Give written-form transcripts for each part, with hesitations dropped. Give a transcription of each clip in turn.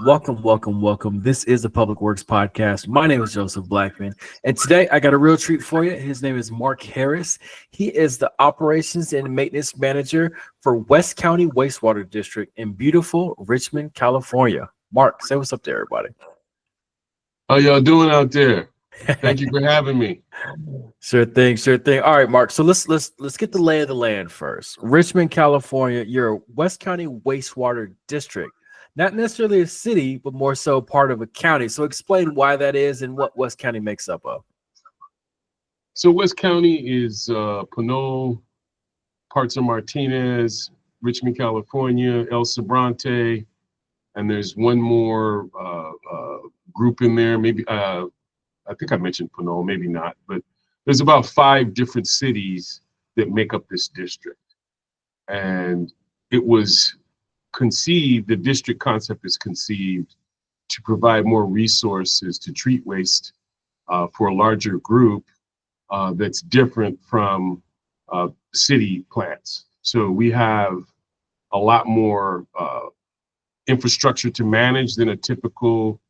Welcome, welcome, welcome. This is the Public Works Podcast. My name is Joseph Blackman, and today I got a real treat for you. His name is Mark Harris. He is the Operations and Maintenance Manager for West County Wastewater District in beautiful Richmond, California. Mark, say what's up to everybody. How y'all doing out there? Thank you for having me. Sure thing, sure thing. All right, Mark. So let's get the lay of the land first. Richmond, California. You're a West County Wastewater District. Not necessarily a city, but more so part of a county. So explain why that is and what West County makes up of. So West County is Pinole, parts of Martinez, Richmond, California, El Sobrante, and there's one more group in there. Maybe I think I mentioned Pinole, maybe not, but there's about 5 different cities that make up this district. And it was conceived, the district concept is conceived to provide more resources to treat waste for a larger group that's different from city plants. So we have a lot more infrastructure to manage than a typical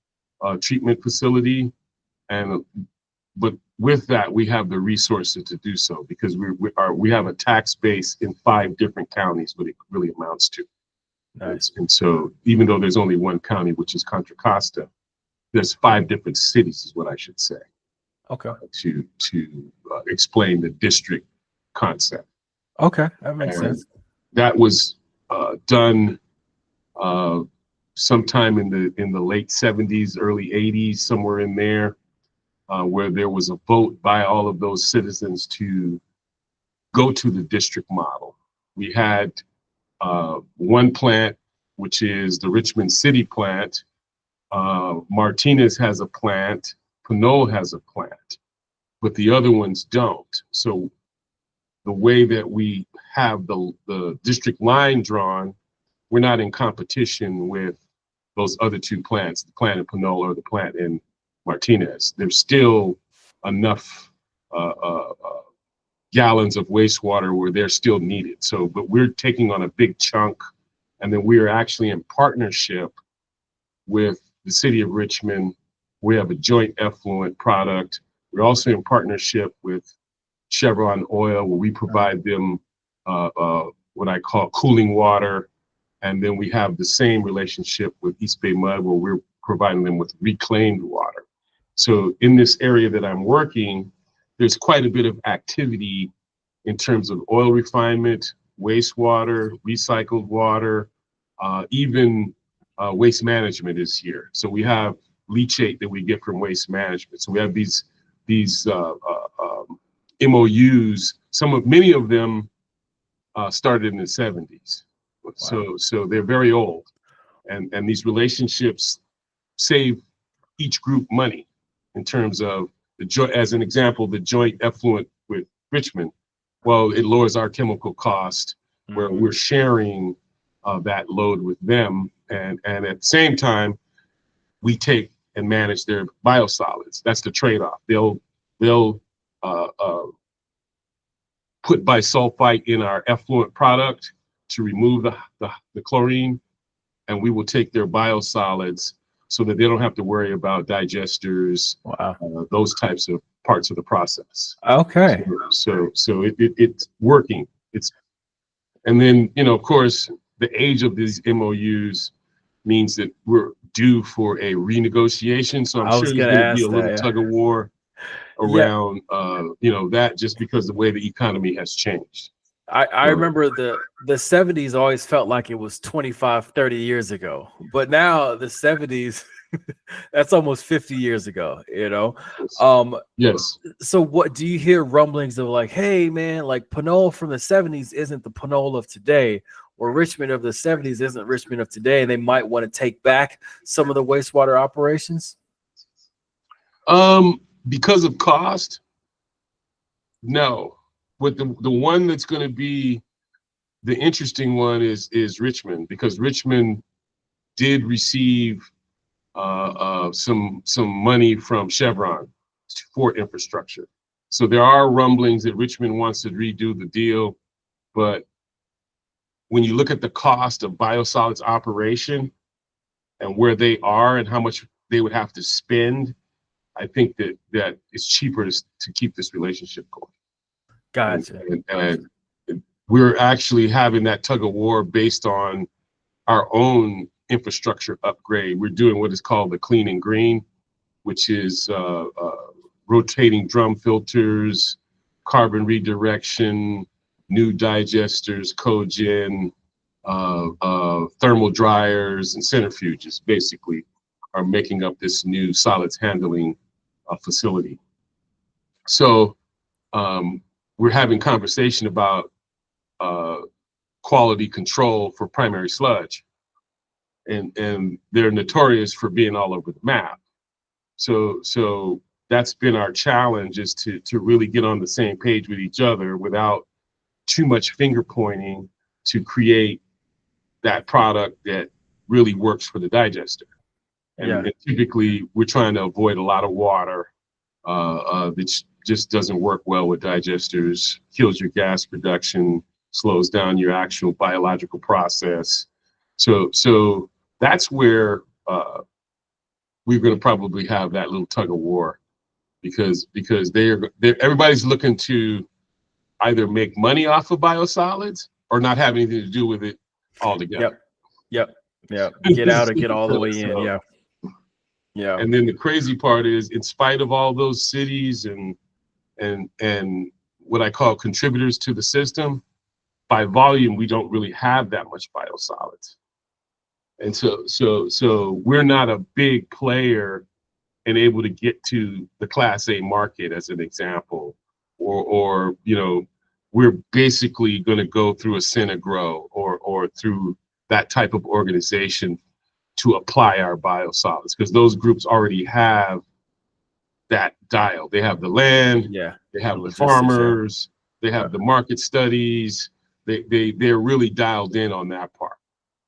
treatment facility. But with that, we have the resources to do so because we have a tax base in 5 different counties, what it really amounts to. Nice. And so even though there's only one county, which is Contra Costa, there's 5 different cities is what I should say. Okay. To explain the district concept. Okay, that makes sense. That was done sometime in the late 70s, early 80s, somewhere in there, where there was a vote by all of those citizens to go to the district model. We had one plant, which is the Richmond City plant. Martinez has a plant, Pinole has a plant, but the other ones don't. So the way that we have the district line drawn, we're not in competition with those other 2 plants, the plant in Pinole or the plant in Martinez. There's still enough gallons of wastewater where they're still needed. So, but we're taking on a big chunk, and then we are actually in partnership with the city of Richmond. We have a joint effluent product. We're also in partnership with Chevron Oil, where we provide them what I call cooling water. And then we have the same relationship with East Bay Mud, where we're providing them with reclaimed water. So in this area that I'm working, there's quite a bit of activity in terms of oil refinement, wastewater, recycled water, even waste management is here. So we have leachate that we get from waste management. So we have these MOUs. Many of them started in the 70s. Wow. So they're very old, and these relationships save each group money in terms of as an example, the joint effluent with Richmond. Well, it lowers our chemical cost where we're sharing that load with them, and at the same time, we take and manage their biosolids. That's the trade-off. They'll put bisulfite in our effluent product to remove the chlorine, and we will take their biosolids so that they don't have to worry about digesters, those types of parts of the process. Okay. So it's working. And then, of course, the age of these MOUs means that we're due for a renegotiation. So I'm sure there's going to be a little tug of war around, that just because the way the economy has changed. I remember the 70s always felt like it was 25, 30 years ago, but now the 70s, that's almost 50 years ago, Yes. So what do you hear rumblings of like, hey man, like Pinole from the 70s isn't the Pinole of today, or Richmond of the 70s isn't Richmond of today, and they might want to take back some of the wastewater operations? Because of cost? No. But the one that's going to be the interesting one is Richmond, because Richmond did receive some money from Chevron for infrastructure. So there are rumblings that Richmond wants to redo the deal, but when you look at the cost of biosolids operation and where they are and how much they would have to spend, I think that it's cheaper to keep this relationship going. Gotcha. And we're actually having that tug of war based on our own infrastructure upgrade. We're doing what is called the clean and green, which is rotating drum filters, carbon redirection, new digesters, cogen, thermal dryers, and centrifuges, basically, are making up this new solids handling facility. So we're having conversation about quality control for primary sludge, and they're notorious for being all over the map. So that's been our challenge, is to really get on the same page with each other without too much finger pointing, to create that product that really works for the digester. And typically we're trying to avoid a lot of water that just doesn't work well with digesters, kills your gas production, slows down your actual biological process. So that's where we're going to probably have that little tug of war, because everybody's looking to either make money off of biosolids or not have anything to do with it altogether. Yep. Get out or get all the way in. Yeah. And then the crazy part is, in spite of all those cities and what I call contributors to the system, by volume, we don't really have that much biosolids. And so we're not a big player and able to get to the Class A market, as an example, or we're basically going to go through a Synagro or through that type of organization to apply our biosolids, because those groups already have that dial. They have the land, they have the farmers, they have the market studies. They're really dialed in on that part.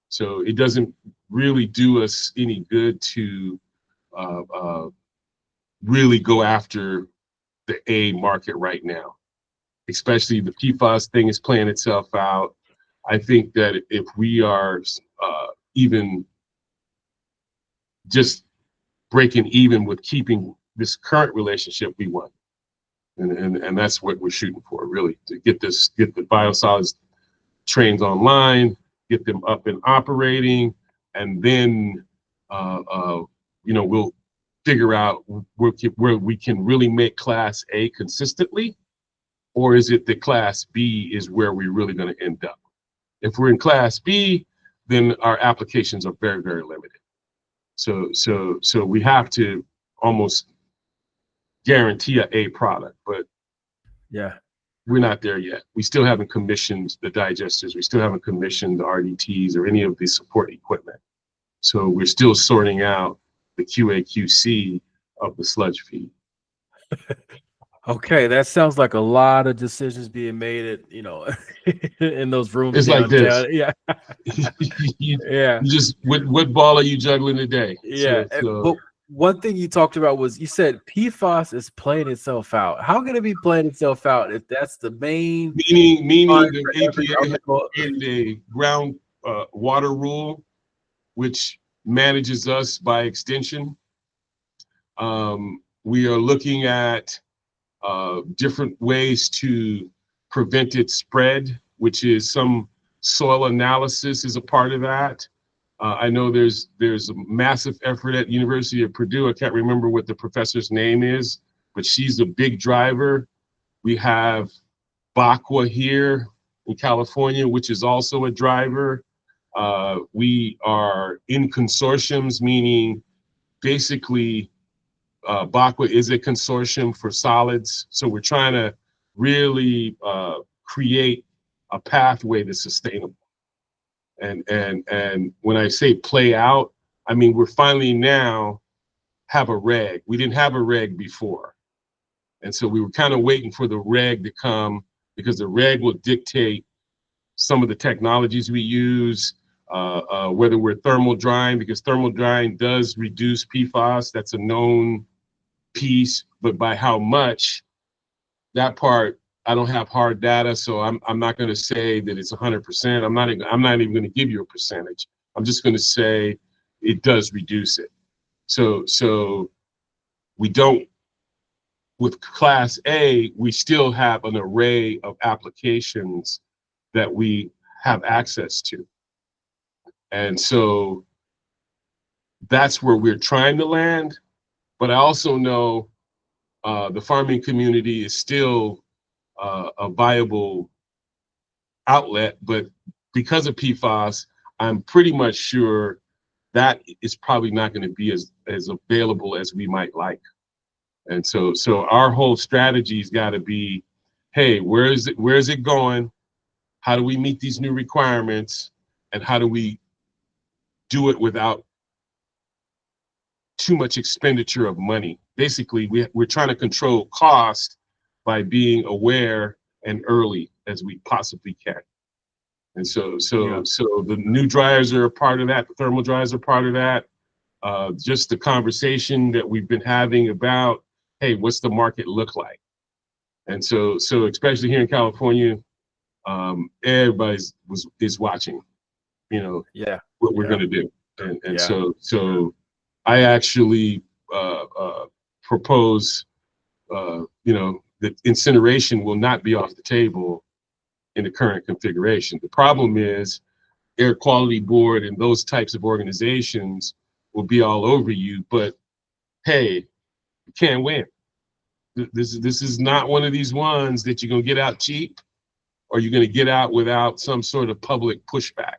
So it doesn't really do us any good to really go after the A market right now. Especially the PFAS thing is playing itself out. I think that if we are even just breaking even with keeping this current relationship, we won. And that's what we're shooting for, really, to get the biosolids trains online, get them up and operating, and then we'll figure out where we can really make Class A consistently, or is it that Class B is where we're really going to end up? If we're in Class B, then our applications are very, very limited. So we have to almost guarantee an A product, but we're not there yet. We still haven't commissioned the digesters. We still haven't commissioned the RDTs or any of the support equipment. So we're still sorting out the QA/QC of the sludge feed. Okay, that sounds like a lot of decisions being made at in those rooms. It's downtown. like this. Yeah. You just what ball are you juggling today? Yeah. But one thing you talked about was, you said PFAS is playing itself out. How can it be playing itself out if that's the main meaning the EPA has created a ground water rule, which manages us by extension. We are looking at different ways to prevent its spread, which is some soil analysis is a part of that. I know there's a massive effort at University of Purdue. I can't remember what the professor's name is, but she's a big driver. We have BACWA here in California, which is also a driver. We are in consortiums, meaning basically BACWA is a consortium for solids. So we're trying to really create a pathway that's sustainable. And when I say play out, I mean, we're finally now have a reg. We didn't have a reg before. And so we were kind of waiting for the reg to come, because the reg will dictate some of the technologies we use, whether we're thermal drying, because thermal drying does reduce PFAS. That's a known piece, but by how much, that part, I don't have hard data, so I'm not going to say that it's 100%. I'm not even going to give you a percentage. I'm just going to say it does reduce it. So we don't, with Class A, we still have an array of applications that we have access to. And so that's where we're trying to land. But I also know the farming community is still a viable outlet, but because of PFAS, I'm pretty much sure that is probably not going to be as available as we might like. And so our whole strategy's got to be, hey, where is it going? How do we meet these new requirements? And how do we do it without too much expenditure of money? Basically, we're trying to control cost by being aware and early as we possibly can. And so the new dryers are a part of that. The thermal dryers are part of that. Just the conversation that we've been having about, hey, what's the market look like? And so especially here in California, everybody is watching, what we're going to do. And so I actually propose, that incineration will not be off the table in the current configuration. The problem is Air Quality Board and those types of organizations will be all over you, but hey, you can't win. This is not one of these ones that you're gonna get out cheap, or you're gonna get out without some sort of public pushback.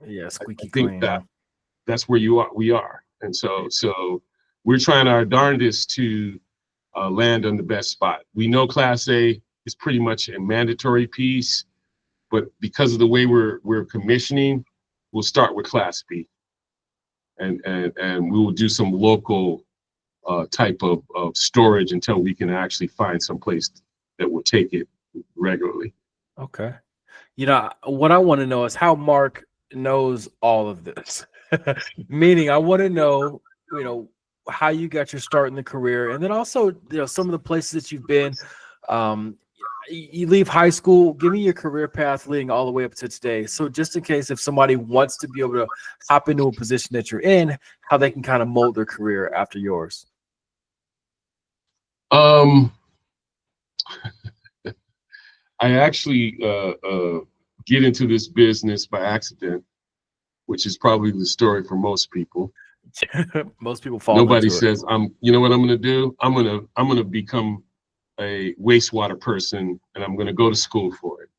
Yeah, squeaky I think clean. that's where we are. And so we're trying our darndest to land on the best spot. We know Class A is pretty much a mandatory piece, but because of the way we're commissioning, we'll start with Class B, and we will do some local type of storage until we can actually find some place that will take it regularly. Okay. What I want to know is how Mark knows all of this. Meaning, I want to know, how you got your start in the career, and then also, some of the places that you've been. You leave high school. Give me your career path leading all the way up to today. So just in case if somebody wants to be able to hop into a position that you're in, how they can kind of mold their career after yours. I actually get into this business by accident, which is probably the story for most people. Most people fall. Nobody says, you know what I'm going to do? I'm going to become a wastewater person, and I'm going to go to school for it.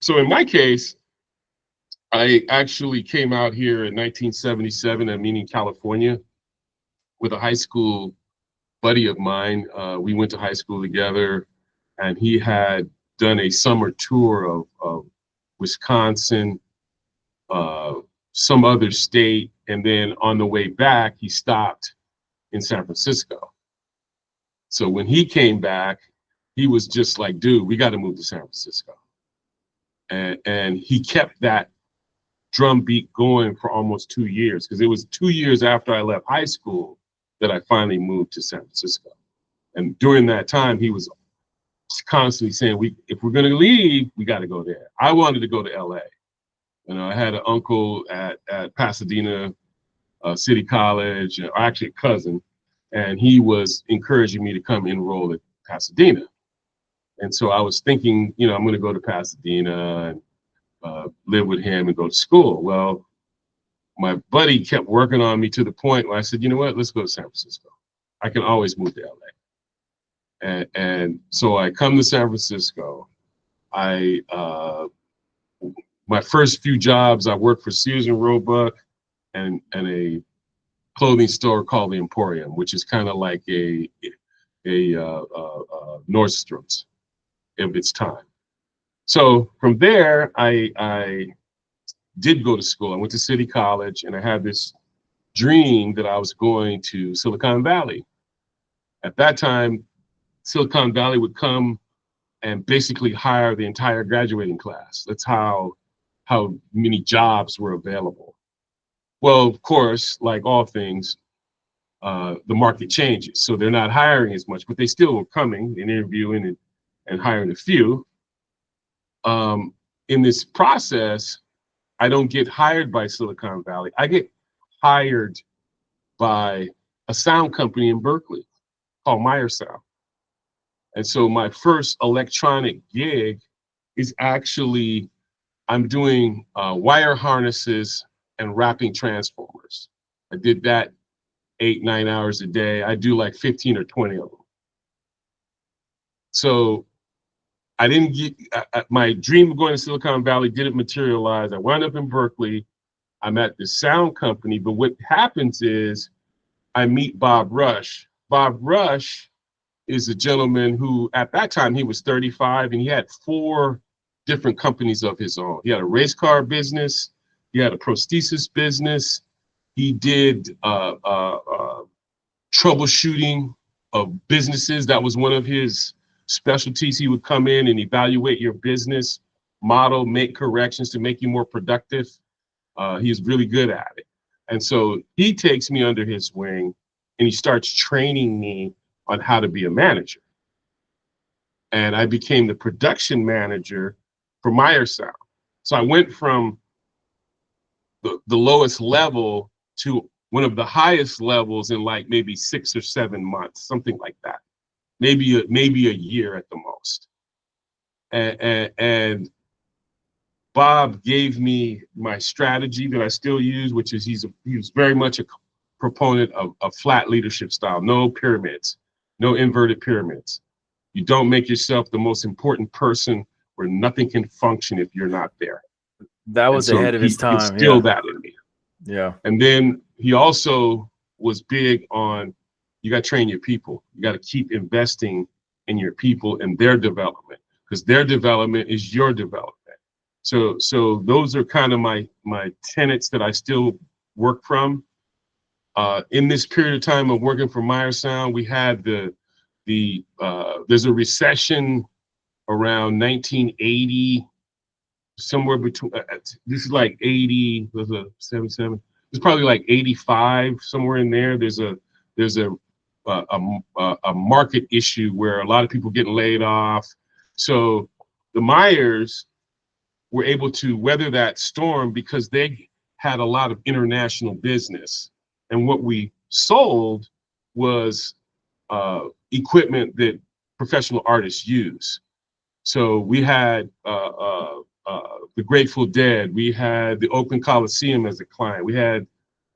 So in my case, I actually came out here in 1977, meaning California, with a high school buddy of mine. We went to high school together, and he had done a summer tour of Wisconsin, some other state, and then on the way back, he stopped in San Francisco. So when he came back, he was just like, dude, we got to move to San Francisco. And he kept that drumbeat going for almost 2 years, because it was 2 years after I left high school that I finally moved to San Francisco. And during that time, he was constantly saying, if we're going to leave, we got to go there. I wanted to go to LA. I had an uncle at Pasadena City College, or actually a cousin, and he was encouraging me to come enroll at Pasadena. And so I was thinking, I'm going to go to Pasadena and live with him and go to school. Well, my buddy kept working on me to the point where I said, you know what, let's go to San Francisco. I can always move to LA. And so I come to San Francisco. My first few jobs, I worked for Sears and Roebuck and a clothing store called the Emporium, which is kind of like a Nordstrom's of its time. So from there, I did go to school. I went to City College, and I had this dream that I was going to Silicon Valley. At that time, Silicon Valley would come and basically hire the entire graduating class. That's how many jobs were available. Well, of course, like all things, the market changes. So they're not hiring as much, but they still were coming and interviewing and hiring a few. In this process, I don't get hired by Silicon Valley. I get hired by a sound company in Berkeley called Meyer Sound. And so my first electronic gig is actually, I'm doing wire harnesses and wrapping transformers. I did that 8-9 hours a day. I do like 15 or 20 of them. So I didn't get, my dream of going to Silicon Valley didn't materialize. I wound up in Berkeley. I'm at the sound company, but what happens is I meet Bob Rush. Bob Rush is a gentleman who, at that time, he was 35 and he had 4 different companies of his own. He had a race car business, he had a prosthesis business, he did troubleshooting of businesses. That was one of his specialties. He would come in and evaluate your business model, make corrections to make you more productive. He was really good at it. And so he takes me under his wing and he starts training me on how to be a manager. And I became the production manager for Meyer Sound. So I went from the lowest level to one of the highest levels in like maybe 6 or 7 months, something like that. Maybe a year at the most. And Bob gave me my strategy that I still use, which is he was very much a proponent of a flat leadership style, no pyramids, no inverted pyramids. You don't make yourself the most important person where nothing can function if you're not there. That was ahead of his time. He instilled that in me. Yeah. And then he also was big on, you got to train your people. You got to keep investing in your people and their development, because their development is your development. So those are kind of my tenets that I still work from. In this period of time of working for Meyer Sound, we had there's a recession around 1980, somewhere between, this is like 80, was a 77, it's probably like 85, somewhere in there. There's a market issue where a lot of people getting laid off. So the Meyers were able to weather that storm because they had a lot of international business. And what we sold was equipment that professional artists use. So we had the Grateful Dead, we had the Oakland Coliseum as a client, we had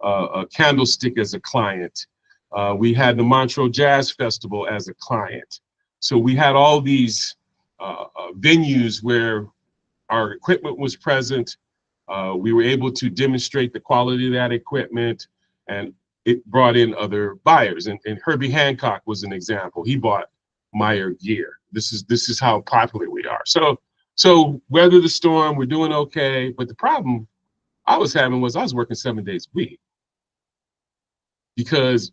a Candlestick as a client, we had the Montreux Jazz Festival as a client. So we had all these venues where our equipment was present. We were able to demonstrate the quality of that equipment, and it brought in other buyers. And Herbie Hancock was an example. He bought Meyer gear. This is how popular we are. So weather the storm, we're doing okay. But the problem I was having was I was working 7 days a week, because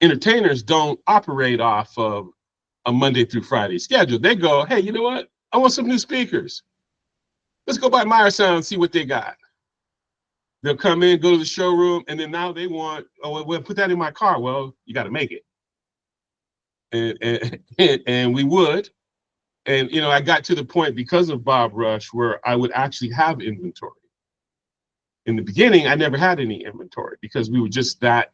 entertainers don't operate off of a Monday through Friday schedule. They go, hey, you know what? I want some new speakers. Let's go by Meyer Sound and see what they got. They'll come in, go to the showroom, and then now they want, oh, well, put that in my car. Well, you got to make it. And we would. And, you know, I got to the point because of Bob Rush where I would actually have inventory. In the beginning, I never had any inventory because we were just that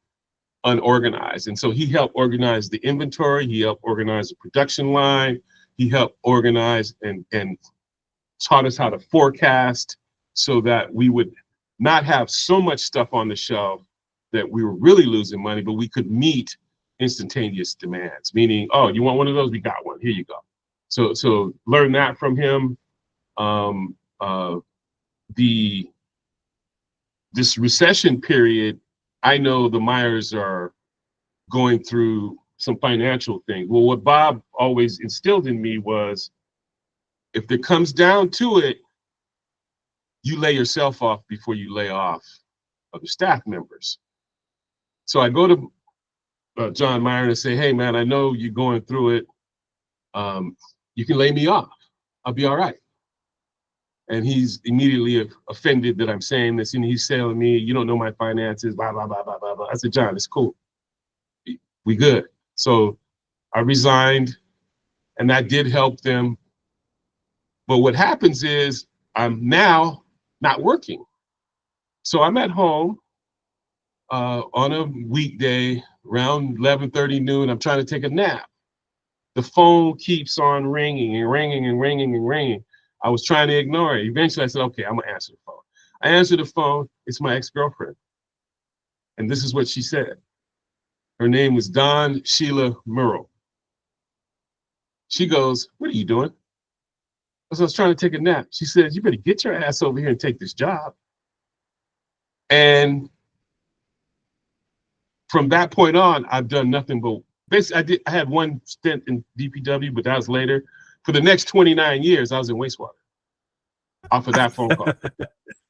unorganized. And so he helped organize the inventory. He helped organize the production line. He helped organize and taught us how to forecast so that we would not have so much stuff on the shelf that we were really losing money, but we could meet instantaneous demands, meaning, oh, you want one of those? We got one. Here you go. So learn that from him. This recession period, I know the Meyers are going through some financial things. Well, what Bob always instilled in me was, if it comes down to it, you lay yourself off before you lay off other staff members. So I go to John Meyer and say, hey, man, I know you're going through it. You can lay me off. I'll be all right. And he's immediately offended that I'm saying this. And he's telling me, you don't know my finances, blah, blah, blah, blah, blah, blah. I said, John, it's cool. We good. So I resigned, and that did help them. But what happens is I'm now not working. So I'm at home. on a weekday around 11:30 noon. I'm trying to take a nap. The phone keeps on ringing and ringing and ringing and ringing. I was trying to ignore it. Eventually, I said, okay, I'm going to answer the phone. I answered the phone. It's my ex-girlfriend. And this is what she said. Her name was Dawn Sheila Murrow. She goes, what are you doing? I was trying to take a nap. She said, you better get your ass over here and take this job. And from that point on, I've done nothing but basically I had one stint in DPW, but that was later. For the next 29 years, I was in wastewater off of that phone call.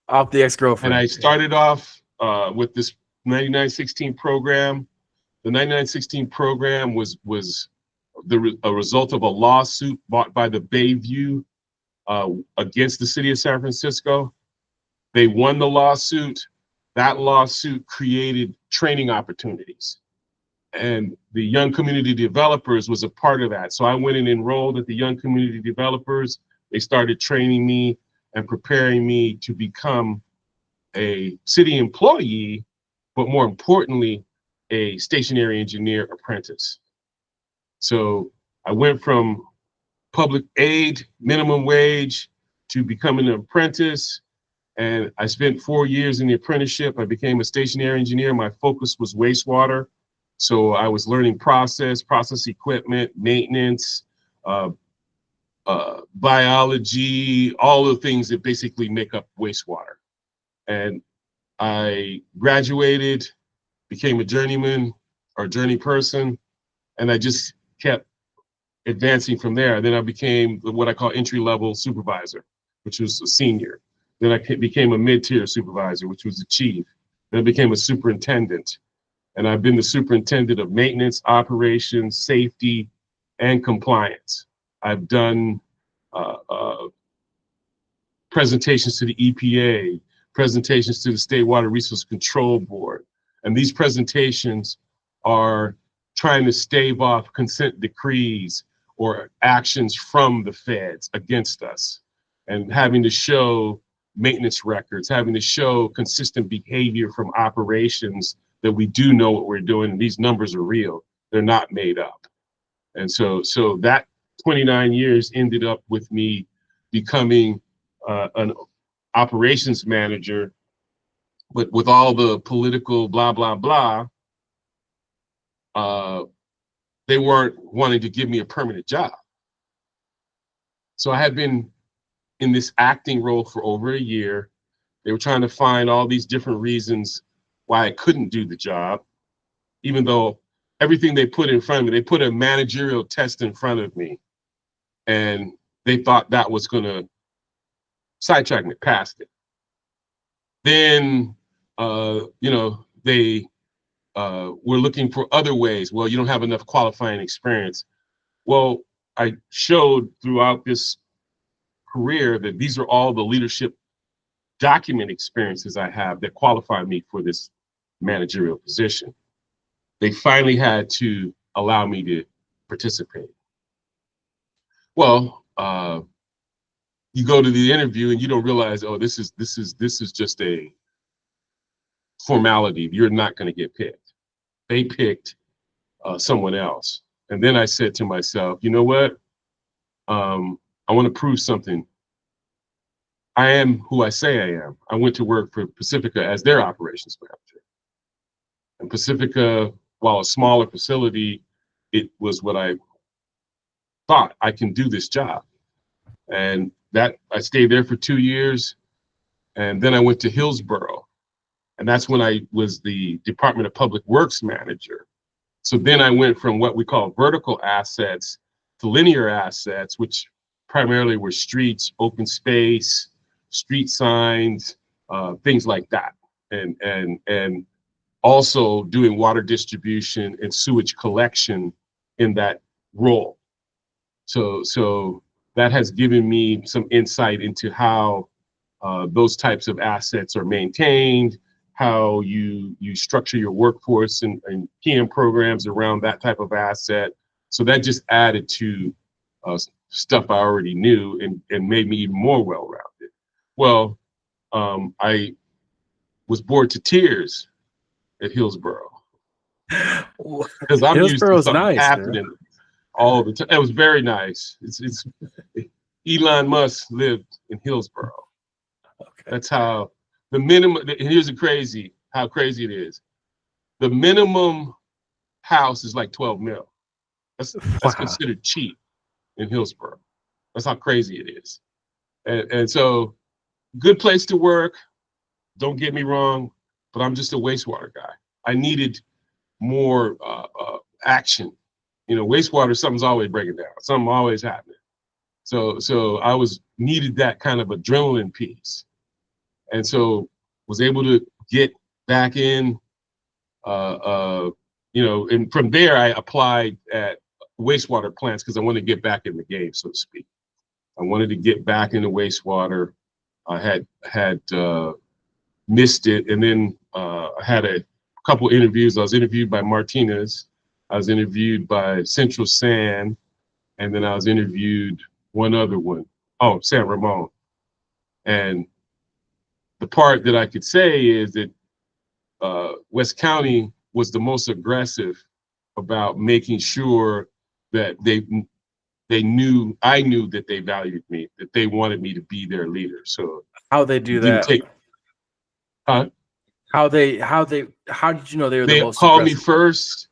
Off the ex-girlfriend. And I started off with this 9916 program. The 9916 program was a result of a lawsuit brought by the Bayview against the city of San Francisco. They won the lawsuit. That lawsuit created training opportunities. And the Young Community Developers was a part of that. So I went and enrolled at the Young Community Developers. They started training me and preparing me to become a city employee, but more importantly, a stationary engineer apprentice. So I went from public aid, minimum wage, to becoming an apprentice. And I spent 4 years in the apprenticeship. I became a stationary engineer. My focus was wastewater. So I was learning process equipment, maintenance, biology, all the things that basically make up wastewater. And I graduated, became a journeyman or journey person, and I just kept advancing from there. Then I became what I call entry-level supervisor, which was a senior. Then I became a mid-tier supervisor, which was a chief. Then I became a superintendent. And I've been the superintendent of maintenance, operations, safety, and compliance. I've done presentations to the EPA, presentations to the State Water Resource Control Board. And these presentations are trying to stave off consent decrees or actions from the feds against us, and having to show maintenance records, having to show consistent behavior from operations that we do know what we're doing. And these numbers are real. They're not made up. And so that 29 years ended up with me becoming an operations manager, but with all the political blah, blah, blah, they weren't wanting to give me a permanent job. So I had been in this acting role for over a year. They were trying to find all these different reasons why I couldn't do the job, even though everything they put in front of me, they put a managerial test in front of me, and they thought that was gonna sidetrack me past it. Then, they were looking for other ways. Well, you don't have enough qualifying experience. Well, I showed throughout this career that these are all the leadership document experiences I have that qualify me for this managerial position. They finally had to allow me to participate. Well, you go to the interview and you don't realize, oh, this is just a formality. You're not going to get picked. They picked someone else. And then I said to myself, you know what? I want to prove something. I am who I say I am. I went to work for Pacifica as their operations manager. And Pacifica, while a smaller facility, it was what I thought, I can do this job. And that I stayed there for 2 years. And then I went to Hillsborough. And that's when I was the Department of Public Works manager. So then I went from what we call vertical assets to linear assets, which primarily were streets, open space, street signs, things like that. And also doing water distribution and sewage collection in that role. So that has given me some insight into how those types of assets are maintained, how you structure your workforce and PM programs around that type of asset. So that just added to stuff I already knew and made me even more well-rounded. Well, I was bored to tears at Hillsborough because I'm used to Hillsborough's something nice, happening all the time. It was very nice. It's Elon Musk lived in Hillsborough. Okay. That's how the minimum. And here's how crazy it is. The minimum house is like 12 mil. That's considered cheap in Hillsborough. That's how crazy it is. And so, good place to work. Don't get me wrong, but I'm just a wastewater guy. I needed more action. You know, wastewater, something's always breaking down. Something always happening. So I needed that kind of adrenaline piece, and so was able to get back in. You know, and from there I applied at wastewater plants because I wanted to get back in the game, so to speak. I wanted to get back into wastewater. I had missed it, and then I had a couple interviews. I was interviewed by Martinez. I was interviewed by Central San, and then I was interviewed one other one. Oh, San Ramon. And the part that I could say is that West County was the most aggressive about making sure that I knew that they valued me, that they wanted me to be their leader. So how they do that? How did you know they were the most called me aggressive? first.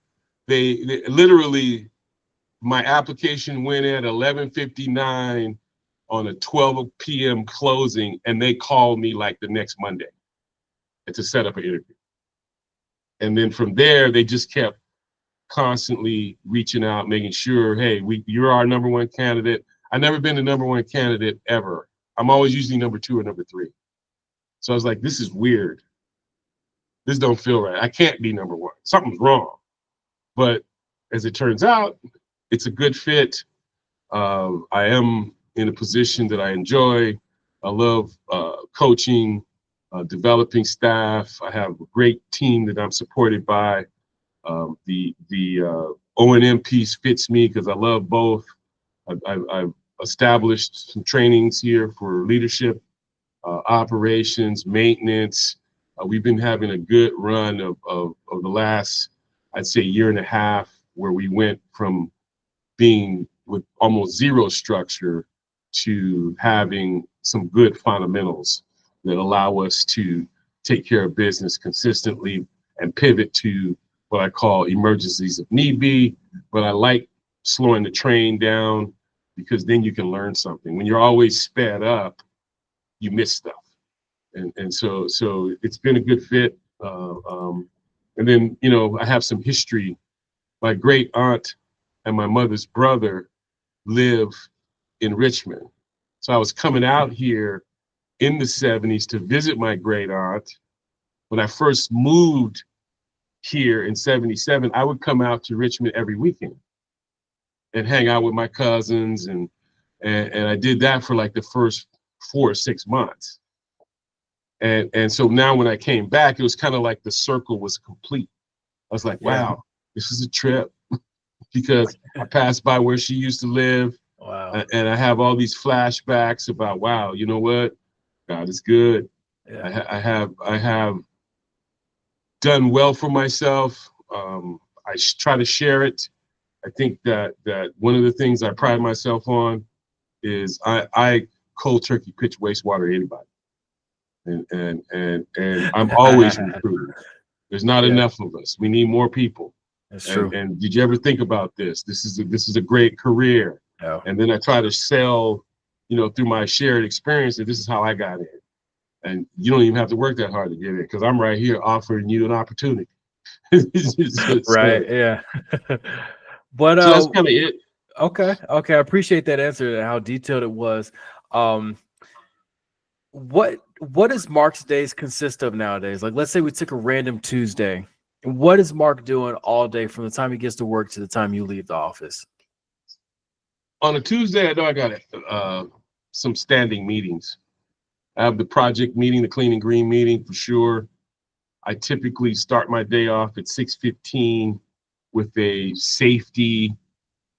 They literally, my application went at 11:59 on a 12 p.m. closing, and they called me like the next Monday to set up an interview. And then from there, they just kept constantly reaching out, making sure, hey, you're our number one candidate. I've never been the number one candidate ever. I'm always usually number 2 or number 3. So I was like, this is weird. This don't feel right. I can't be number 1. Something's wrong. But as it turns out, it's a good fit. I am in a position that I enjoy. I love coaching, developing staff. I have a great team that I'm supported by. The O&M piece fits me because I love both. I've established some trainings here for leadership, operations, maintenance. We've been having a good run of the last, I'd say, year and a half, where we went from being with almost zero structure to having some good fundamentals that allow us to take care of business consistently and pivot to what I call emergencies if need be. But I like slowing the train down because then you can learn something. When you're always sped up, you miss stuff. And so it's been a good fit. And then, you know, I have some history. My great aunt and my mother's brother live in Richmond. So I was coming out here in the 70s to visit my great aunt. When I first moved here in 77, I would come out to Richmond every weekend and hang out with my cousins. And I did that for like the first 4 or 6 months. And so now when I came back, it was kind of like the circle was complete. I was like, wow, this is a trip because I passed by where she used to live. Wow. And I have all these flashbacks about, wow, you know what? God is good. Yeah. I have done well for myself. I try to share it. I think that one of the things I pride myself on is I cold turkey pitch wastewater to anybody. And I'm always recruiting. There's not enough of us. We need more people. That's true. And did you ever think about this? This is a great career. Yeah. And then I try to sell, you know, through my shared experience that this is how I got in. And you don't even have to work that hard to get in because I'm right here offering you an opportunity. Right. Yeah. But so that's kind of it. Okay. I appreciate that answer and how detailed it was. What does Mark's days consist of nowadays? Like, let's say we took a random Tuesday. What is Mark doing all day from the time he gets to work to the time you leave the office? On a Tuesday, I know I got some standing meetings. I have the project meeting, the clean and green meeting for sure. I typically start my day off at 6:15 with a safety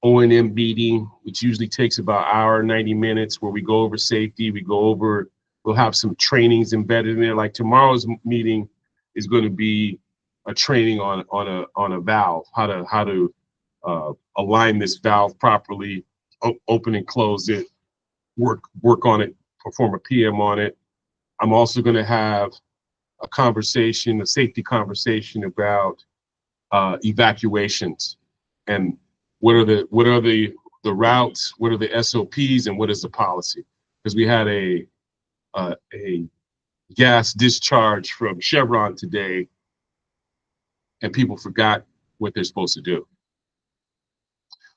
O&M meeting, which usually takes about an hour, 90 minutes, where we go over safety. We'll have some trainings embedded in there. Like tomorrow's meeting is going to be a training on a valve, how to align this valve properly, open and close it, work on it, perform a PM on it. I'm also going to have a safety conversation about evacuations and what are the routes, what are the SOPs, and what is the policy? Because we had a gas discharge from Chevron today, and people forgot what they're supposed to do.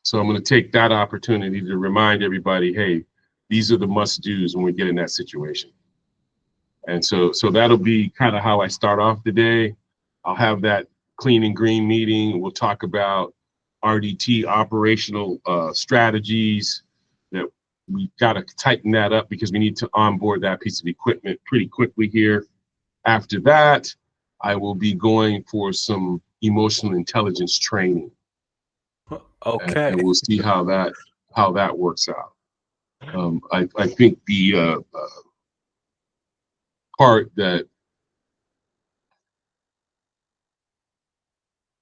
So I'm going to take that opportunity to remind everybody, hey, these are the must-dos when we get in that situation. And so that'll be kind of how I start off the day. I'll have that clean and green meeting. We'll talk about RDT operational strategies that we got to tighten that up because we need to onboard that piece of equipment pretty quickly here. After that, I will be going for some emotional intelligence training. Okay. And we'll see how that works out. I think the part that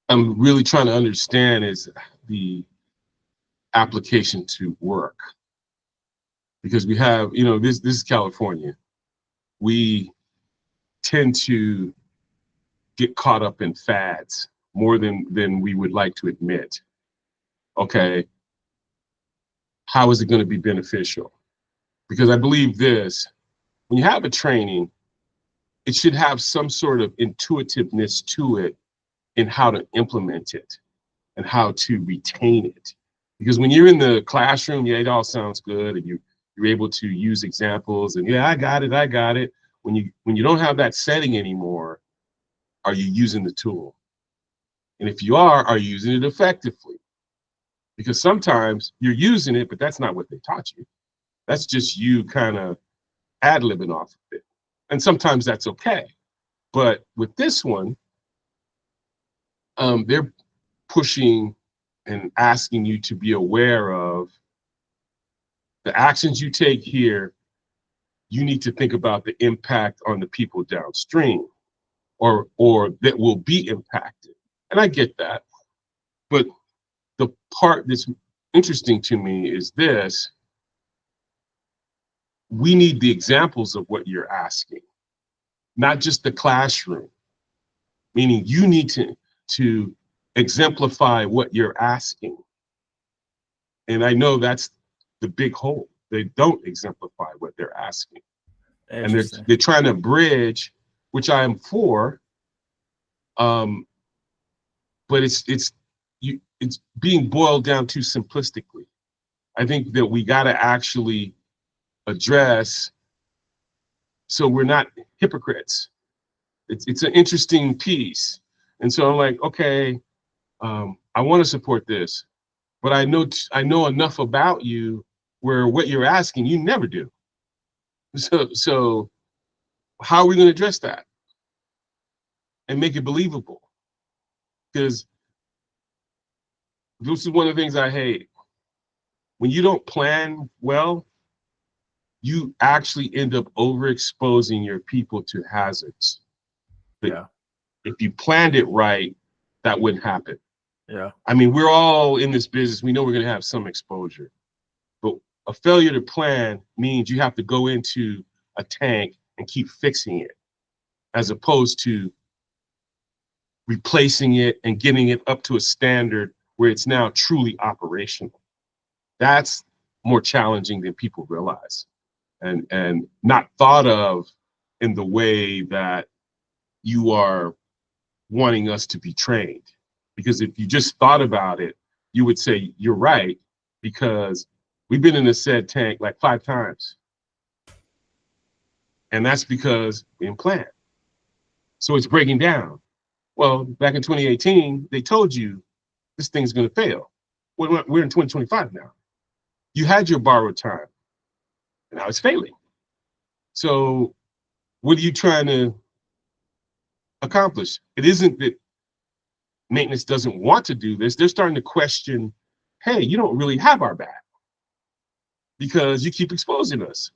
I'm really trying to understand is the application to work. Because we have, this is California. We tend to get caught up in fads more than we would like to admit. Okay, how is it going to be beneficial? Because I believe this, when you have a training, it should have some sort of intuitiveness to it in how to implement it and how to retain it. Because when you're in the classroom, yeah, it all sounds good and you're able to use examples and yeah, I got it. When you don't have that setting anymore, are you using the tool? And if you are you using it effectively? Because sometimes you're using it, but that's not what they taught you. That's just you kind of ad-libbing off of it. And sometimes that's okay. But with this one, they're pushing and asking you to be aware of the actions you take here. You need to think about the impact on the people downstream or that will be impacted. And I get that. But the part that's interesting to me is this. We need the examples of what you're asking, not just the classroom. Meaning you need to exemplify what you're asking. And I know that's the big hole. They don't exemplify what they're asking. And they're trying to bridge, which I am for, but it's being boiled down too simplistically. I think that we got to actually address so we're not hypocrites. It's an interesting piece. And so I'm like, okay, I want to support this, but I know enough about you where what you're asking, you never do. So how are we going to address that and make it believable? Because this is one of the things I hate. When you don't plan well, you actually end up overexposing your people to hazards. But yeah. If you planned it right, that wouldn't happen. Yeah. I mean, we're all in this business. We know we're going to have some exposure. But a failure to plan means you have to go into a tank and keep fixing it, as opposed to replacing it and getting it up to a standard where it's now truly operational. That's more challenging than people realize, and not thought of in the way that you are wanting us to be trained. Because if you just thought about it, you would say, you're right, because we've been in the said tank like 5 times. And that's because we didn't plan. So it's breaking down. Well, back in 2018, they told you this thing's going to fail. We're in 2025 now. You had your borrowed time, and now it's failing. So what are you trying to accomplish? It isn't that maintenance doesn't want to do this. They're starting to question, hey, you don't really have our back because you keep exposing us.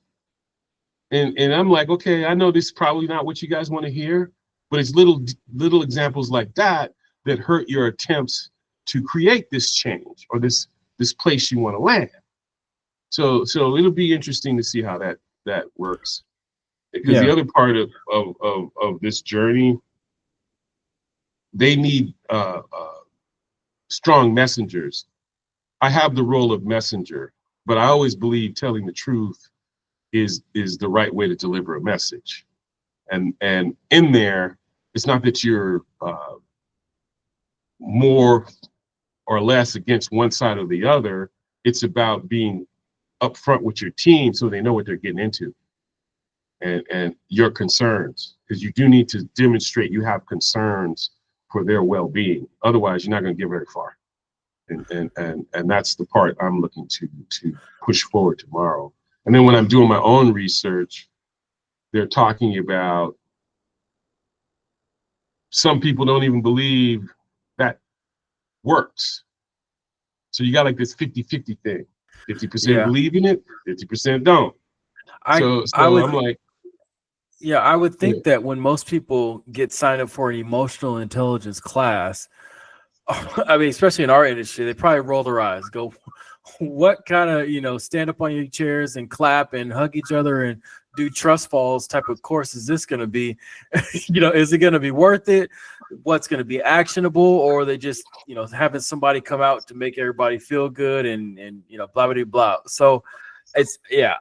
And I'm like, okay, I know this is probably not what you guys want to hear, But it's little examples like that that hurt your attempts to create this change or this place you want to land. So it'll be interesting to see how that works. Because the other part of this journey, they need strong messengers. I have the role of messenger, but I always believe telling the truth is the right way to deliver a message. And in there, it's not that you're more or less against one side or the other. It's about being upfront with your team so they know what they're getting into, and your concerns, because you do need to demonstrate you have concerns for their well-being. Otherwise, you're not going to get very far. And that's the part I'm looking to push forward tomorrow. And then when I'm doing my own research, they're talking about some people don't even believe that works. So you got like this 50-50 thing. 50% believe in it, 50% don't. So I'm like, yeah, I would think that when most people get signed up for an emotional intelligence class, I mean, especially in our industry, they probably roll their eyes, go, what kind of, stand up on your chairs and clap and hug each other and do trust falls type of course is this going to be? Is it going to be worth it? What's going to be actionable? Or are they just, having somebody come out to make everybody feel good and blah, blah, blah. So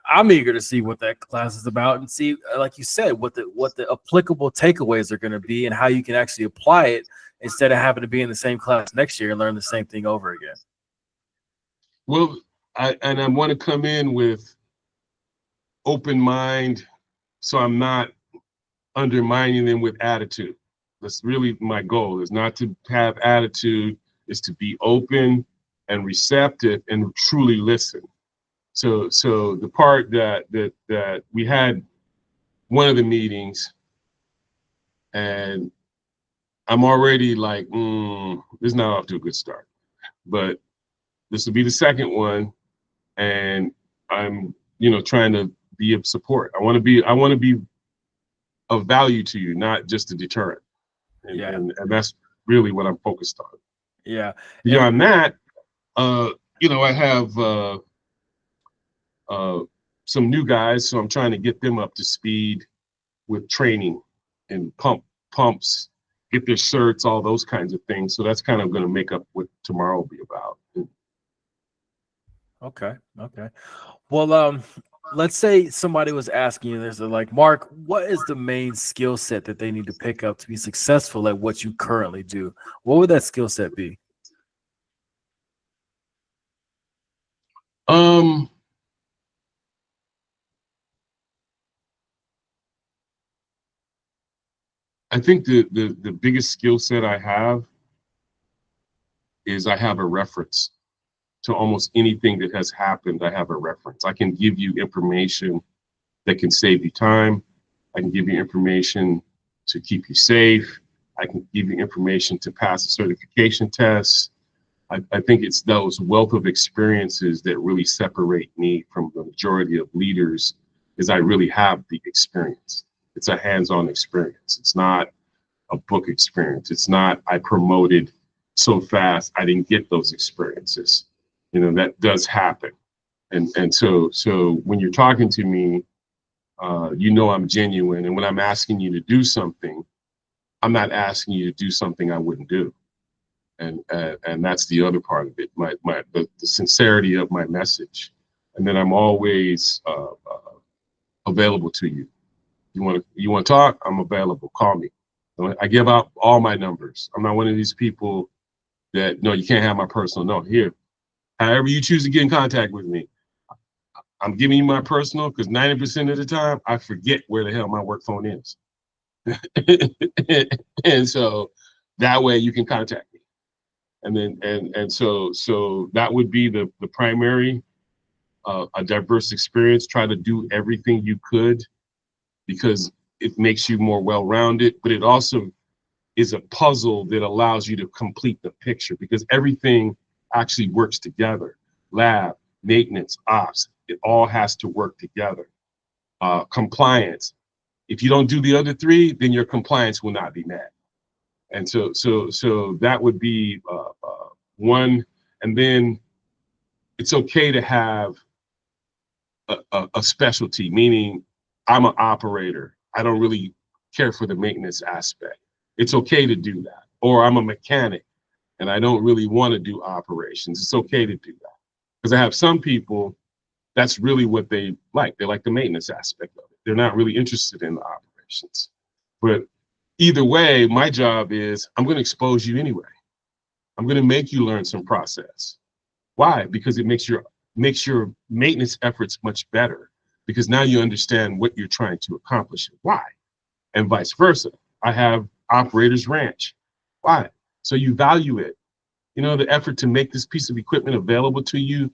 I'm eager to see what that class is about and see, like you said, what the applicable takeaways are going to be and how you can actually apply it instead of having to be in the same class next year and learn the same thing over again. Well, I want to come in with open mind, so I'm not undermining them with attitude. That's really my goal, is not to have attitude, is to be open and receptive and truly listen. So the part that we had one of the meetings, and I'm already like, this is not off to a good start. But this will be the second one, and I'm trying to be of support. I want to be of value to you, not just a deterrent. And that's really what I'm focused on. Yeah. Beyond that, I have some new guys, so I'm trying to get them up to speed with training and pumps, get their certs, all those kinds of things. So that's kind of going to make up what tomorrow will be about. Okay. Well, let's say somebody was asking you this, they're like, Mark, what is the main skill set that they need to pick up to be successful at what you currently do? What would that skill set be? I think the biggest skill set I have is I have a reference to almost anything that has happened. I have a reference. I can give you information that can save you time. I can give you information to keep you safe. I can give you information to pass a certification test. I think it's those wealth of experiences that really separate me from the majority of leaders, is I really have the experience. It's a hands-on experience. It's not a book experience. It's not I promoted so fast I didn't get those experiences. That does happen. And so when you're talking to me, I'm genuine. And when I'm asking you to do something, I'm not asking you to do something I wouldn't do. And that's the other part of it, the sincerity of my message. And then I'm always available to you. You want to talk? I'm available. Call me. I give out all my numbers. I'm not one of these people that, no, you can't have my personal. No, here, however you choose to get in contact with me, I'm giving you my personal, because 90% of the time I forget where the hell my work phone is. And so that way you can contact me. And so that would be the primary, a diverse experience. Try to do everything you could, because it makes you more well-rounded, but it also is a puzzle that allows you to complete the picture, because everything actually works together. Lab, maintenance, ops, it all has to work together. Compliance, If you don't do the other three, then your compliance will not be met. And so that would be one. And then it's okay to have a specialty, meaning I'm an operator. I don't really care for the maintenance aspect. It's okay to do that. Or I'm a mechanic and I don't really want to do operations. It's okay to do that. Because I have some people, that's really what they like. They like the maintenance aspect of it. They're not really interested in the operations. But either way, my job is I'm going to expose you anyway. I'm going to make you learn some process. Why? Because it makes your maintenance efforts much better, because now you understand what you're trying to accomplish and why, and vice versa. I have operators ranch. Why? So you value it. You know, the effort to make this piece of equipment available to you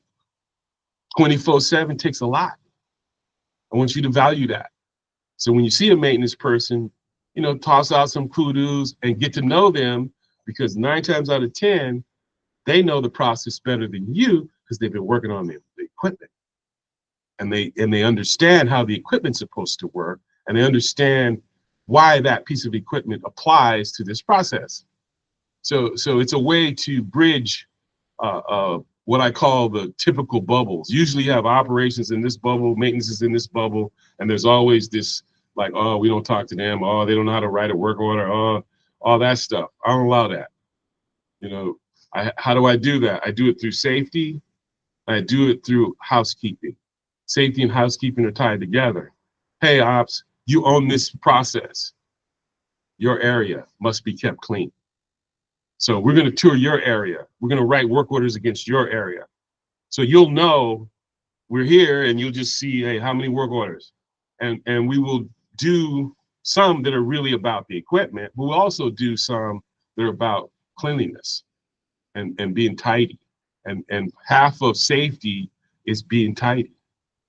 24/7 takes a lot. I want you to value that. So when you see a maintenance person, you know, toss out some kudos and get to know them, because 9 times out of 10, they know the process better than you because they've been working on the equipment. And they understand how the equipment's supposed to work, and they understand why that piece of equipment applies to this process. So it's a way to bridge what I call the typical bubbles. Usually you have operations in this bubble, maintenance is in this bubble, and there's always this like, oh, we don't talk to them, oh, they don't know how to write a work order, oh, all that stuff. I don't allow that. You know, how do I do that? I do it through safety. I do it through housekeeping. Safety and housekeeping are tied together. Hey, ops, you own this process. Your area must be kept clean. So we're going to tour your area. We're going to write work orders against your area. So you'll know we're here, and you'll just see, hey, how many work orders? And we will do some that are really about the equipment, but we'll also do some that are about cleanliness and being tidy. And half of safety is being tidy.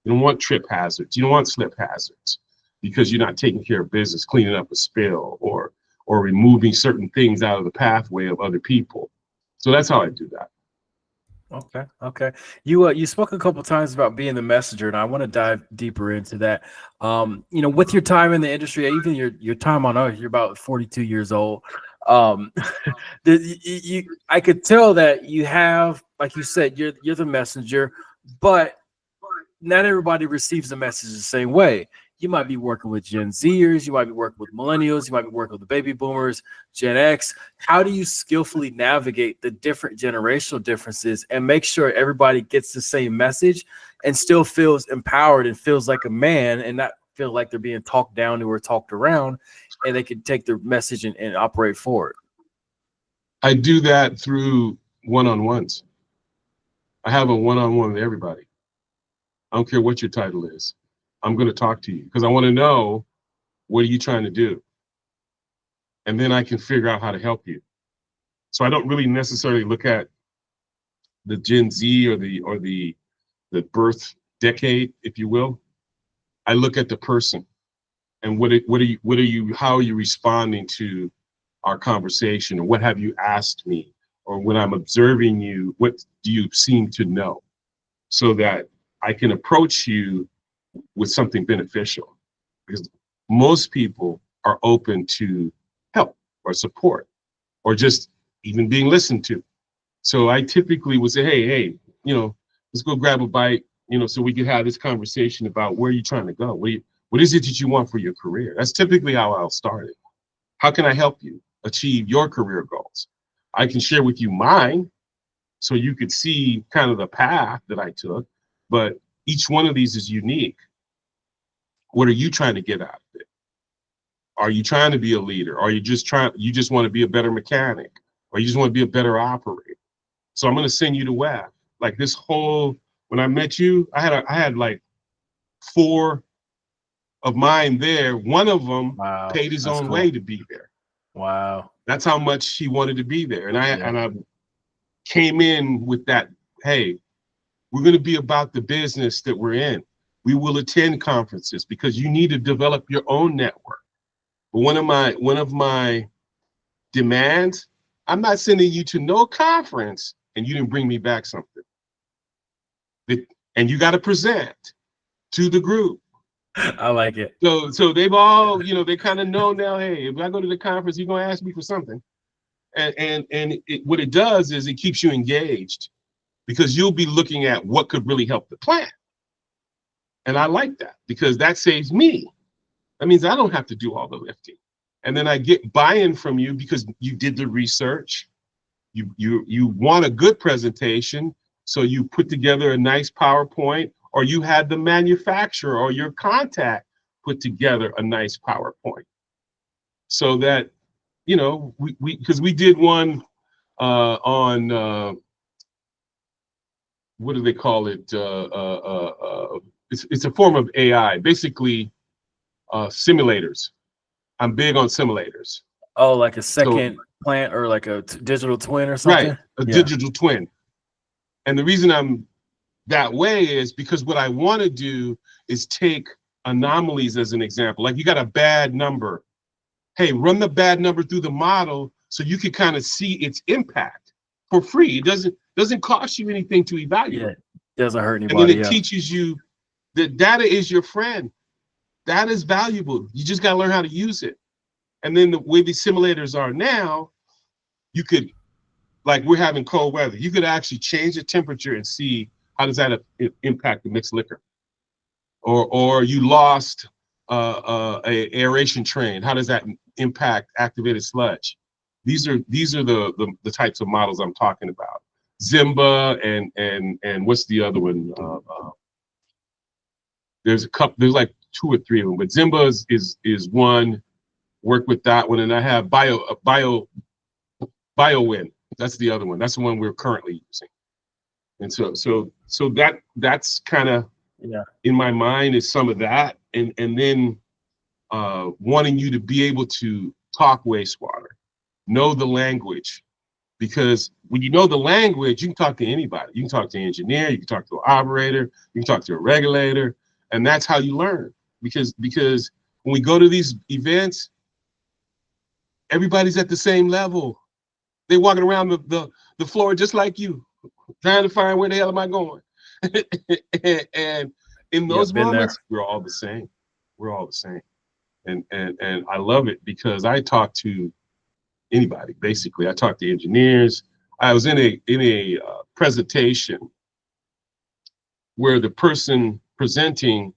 You don't want trip hazards. You don't want slip hazards, because you're not taking care of business, cleaning up a spill or removing certain things out of the pathway of other people. So that's how I do that. Okay. You spoke a couple times about being the messenger, and I want to dive deeper into that. You know, with your time in the industry, even your time on Earth, you're about 42 years old. I could tell that you have, like you said, you're the messenger, but not everybody receives the message the same way. You might be working with Gen Zers, you might be working with millennials, you might be working with the baby boomers, Gen X. How do you skillfully navigate the different generational differences and make sure everybody gets the same message and still feels empowered and feels like a man, and not feel like they're being talked down to or talked around, and they can take their message and operate forward? I do that through one-on-ones. I have a one-on-one with everybody. I don't care what your title is. I'm going to talk to you because I want to know, what are you trying to do? And then I can figure out how to help you. So I don't really necessarily look at the Gen Z or the birth decade, if you will. I look at the person and how are you responding to our conversation, or what have you asked me, or when I'm observing you, what do you seem to know, so that I can approach you with something beneficial, because most people are open to help or support or just even being listened to. So I typically would say, hey, you know, let's go grab a bite, you know, so we can have this conversation about where you're trying to go. What is it that you want for your career? That's typically how I'll start it. How can I help you achieve your career goals? I can share with you mine so you could see kind of the path that I took, but each one of these is unique. What are you trying to get out of it? Are you trying to be a leader? Or you just want to be a better mechanic? Or you just want to be a better operator? So I'm going to send you to WAF. Like this whole, when I met you, I had like 4 of mine there. One of them paid his own way to be there. Wow. That's how much he wanted to be there. And I came in with that, hey, we're going to be about the business that we're in. We will attend conferences because you need to develop your own network. But one of my demands, I'm not sending you to no conference and you didn't bring me back something. And you got to present to the group I like it. So they've all, they kind of know now, hey, if I go to the conference, you're going to ask me for something. What it does is it keeps you engaged because you'll be looking at what could really help the plan. And I like that because that saves me. That means I don't have to do all the lifting. And then I get buy-in from you because you did the research. You want a good presentation, so you put together a nice PowerPoint, or you had the manufacturer or your contact put together a nice PowerPoint. So that, because we did one on what do they call it? It's a form of AI, basically simulators. I'm big on simulators. Oh, like a So, second plant or like a digital twin or right, something? a digital twin. And the reason I'm that way is because what I want to do is take anomalies as an example. Like you got a bad number. Hey, run the bad number through the model so you can kind of see its impact for free. It doesn't cost you anything to evaluate. Yeah, doesn't hurt And anybody. then it teaches you that data is your friend. Data is valuable. You just got to learn how to use it. And then the way these simulators are now, you could, like we're having cold weather, you could actually change the temperature and see how does that impact the mixed liquor. Or you lost a aeration train. How does that impact activated sludge? These are the types of models I'm talking about. Zimba and what's the other one? There's a couple. There's like 2 or 3 of them, but Zimba is one. Work with that one, and I have BioWin. That's the other one. That's the one we're currently using. And so that's kind of in my mind is some of that, and then wanting you to be able to talk wastewater, know the language, because when you know the language, you can talk to anybody. You can talk to an engineer, you can talk to an operator, you can talk to a regulator, and that's how you learn. Because when we go to these events, everybody's at the same level. They're walking around the floor just like you, trying to find where the hell am I going. And in those moments, we're all the same. We're all the same. And I love it because I talk to anybody, basically. I talk to engineers. I was in a presentation where the person presenting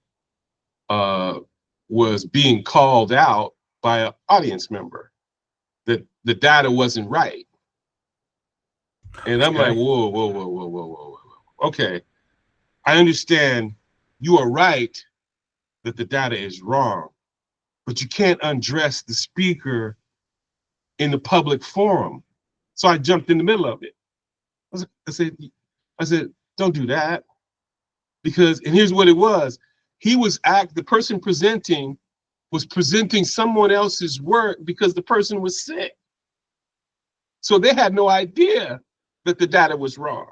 was being called out by an audience member that the data wasn't right. And I'm like, whoa. Okay, I understand you are right that the data is wrong, but you can't undress the speaker in the public forum. So I jumped in the middle of it. I said, don't do that. Because, and here's what it was. The person presenting was presenting someone else's work because the person was sick. So they had no idea that the data was wrong.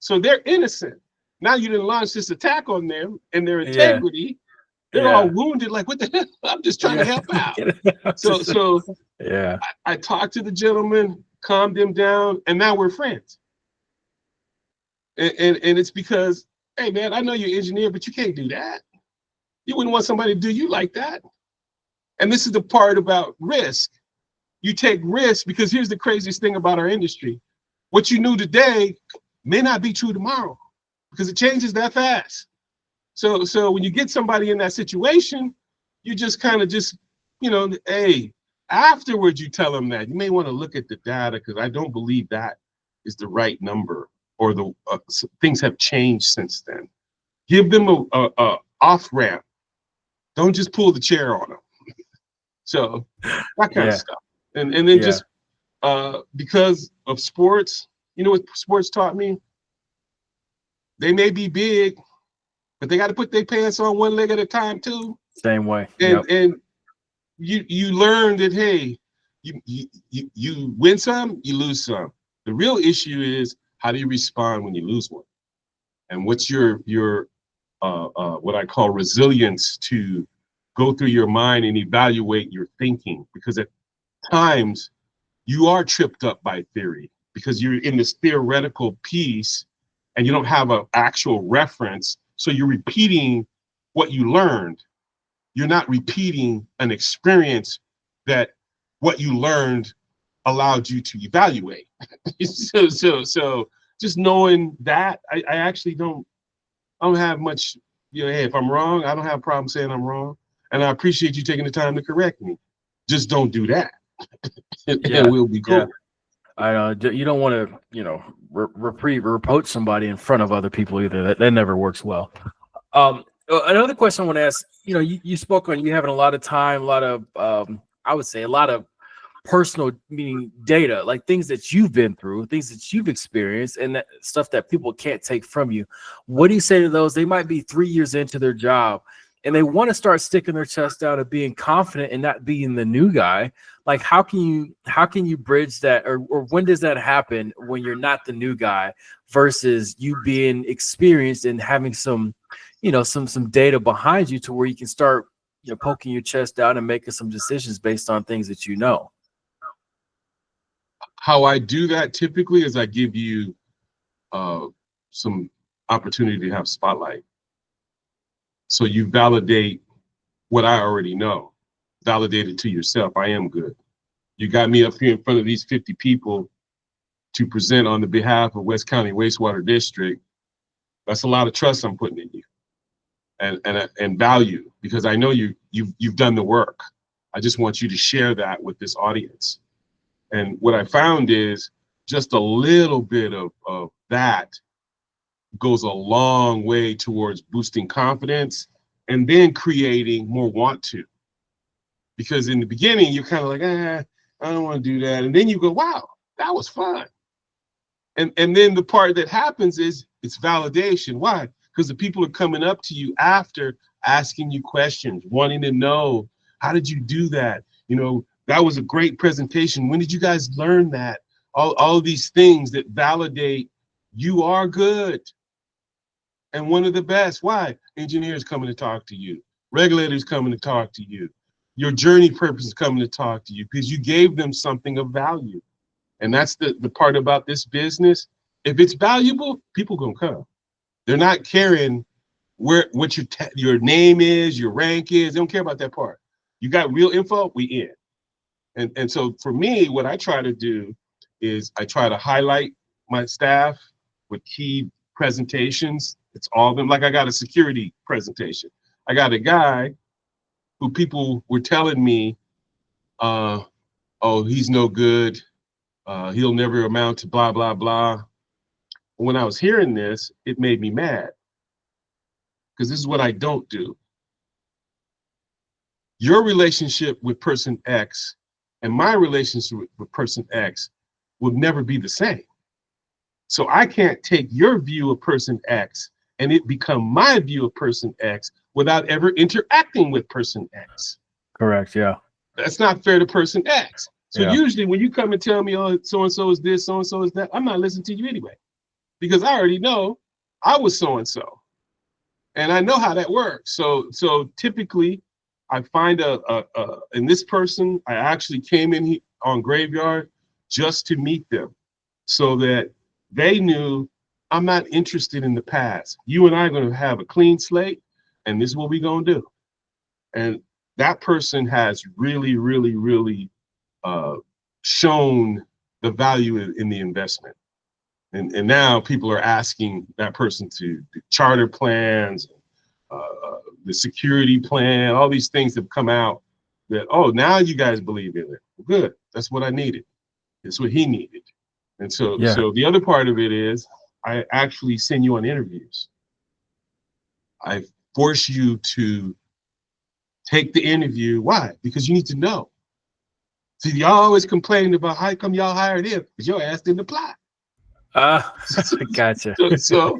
So they're innocent. Now you didn't launch this attack on them and their integrity. They're all wounded. Like, what the hell? I'm just trying to help out. So I talked to the gentleman, calmed him down, and now we're friends. And it's because, hey man, I know you're an engineer, but you can't do that. You wouldn't want somebody to do you like that. And this is the part about risk. You take risks because here's the craziest thing about our industry. What you knew today may not be true tomorrow because it changes that fast. So when you get somebody in that situation, you just kind of hey, afterwards you tell them that. You may want to look at the data because I don't believe that is the right number, or the things have changed since then. Give them a off ramp. Don't just pull the chair on them. So that kind of stuff. And then just because of sports, you know what sports taught me? They may be big, but they got to put their pants on one leg at a time too. Same way. And you learn that, hey, you win some, you lose some. The real issue is how do you respond when you lose one, and what's your what I call resilience to go through your mind and evaluate your thinking, because at times you are tripped up by theory because you're in this theoretical piece and you don't have an actual reference. So you're repeating what you learned. You're not repeating an experience that what you learned allowed you to evaluate. So just knowing that, I actually don't have much, hey, if I'm wrong, I don't have a problem saying I'm wrong. And I appreciate you taking the time to correct me. Just don't do that. And we'll be cool. Yeah. I know you don't want to, reproach somebody in front of other people either. That never works well. Another question I want to ask, you spoke on you having a lot of time, a lot of, I would say a lot of personal, meaning data, like things that you've been through, things that you've experienced, and that stuff that people can't take from you. What do you say to those? They might be 3 years into their job and they want to start sticking their chest out and being confident and not being the new guy. Like, how can you bridge that, or when does that happen when you're not the new guy versus you being experienced and having some data behind you to where you can start, poking your chest out and making some decisions based on things that you know? How I do that typically is I give you some opportunity to have spotlight. So you validate what I already know. Validate it to yourself. I am good. You got me up here in front of these 50 people to present on the behalf of West County Wastewater District. That's a lot of trust I'm putting in you, and value, because I know you've done the work. I just want you to share that with this audience. And what I found is just a little bit of that goes a long way towards boosting confidence and then creating more want to. Because in the beginning, you're kind of like, I don't want to do that. And then you go, wow, that was fun. And then the part that happens is it's validation. Why? Because the people are coming up to you after, asking you questions, wanting to know, how did you do that? That was a great presentation. When did you guys learn that? All these things that validate you are good and one of the best. Why? Engineers coming to talk to you, regulators coming to talk to you, your journey purpose is coming to talk to you because you gave them something of value. And that's the part about this business. If it's valuable, people gonna come. They're not caring what your name is, your rank is. They don't care about that part. You got real info, we in. And so for me, what I try to do is I try to highlight my staff with key presentations. It's all of them. Like I got a security presentation. I got a guy who people were telling me, oh, he's no good. He'll never amount to blah, blah, blah. When I was hearing this, it made me mad because this is what I don't do. Your relationship with person X and my relationship with person X will never be the same. So I can't take your view of person X and it become my view of person X without ever interacting with person X. Correct, yeah. That's not fair to person X. So usually when you come and tell me, oh, so-and-so is this, so-and-so is that, I'm not listening to you anyway, because I already know I was so-and-so. And I know how that works. So typically I find in this person, I actually came in on Graveyard just to meet them so that they knew I'm not interested in the past. You and I are going to have a clean slate, and this is what we're going to do. And that person has really, really, really shown the value in the investment. And now people are asking that person to do charter plans, the security plan, all these things have come out that, oh, now you guys believe in it. Good. That's what I needed. That's what he needed. And so the other part of it is I actually send you on interviews. I force you to take the interview. Why? Because you need to know. See, y'all always complain about how come y'all hired him, because your ass didn't apply. Gotcha. So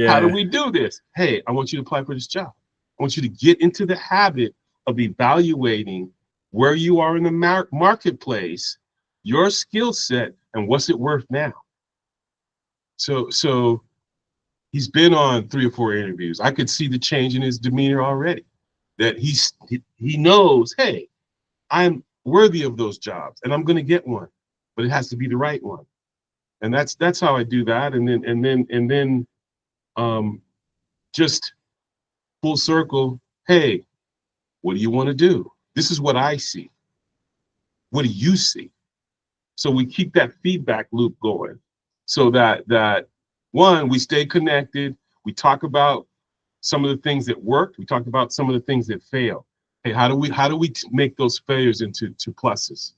how do we do this? Hey, I want you to apply for this job. I want you to get into the habit of evaluating where you are in the marketplace, your skill set, and what's it worth now. So he's been on 3 or 4 interviews. I could see the change in his demeanor already, that he knows, hey, I'm worthy of those jobs and I'm going to get one, but it has to be the right one. And that's how I do that. And then just full circle, hey, what do you want to do? This is what I see. What do you see? So we keep that feedback loop going so that one, we stay connected. We talk about some of the things that worked. We talk about some of the things that failed. Hey, how do we make those failures into pluses?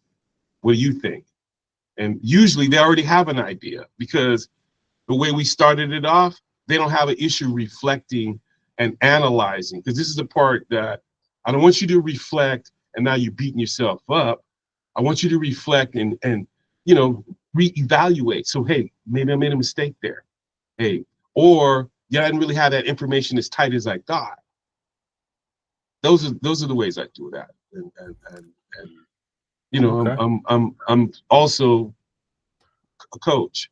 What do you think? And usually they already have an idea because the way we started it off, they don't have an issue reflecting and analyzing. Because this is the part that I don't want you to reflect and now you're beating yourself up. I want you to reflect and reevaluate. So hey, maybe I made a mistake there. Hey, or yeah, I didn't really have that information as tight as I thought. Those are the ways I do that. And Okay. I'm also a coach.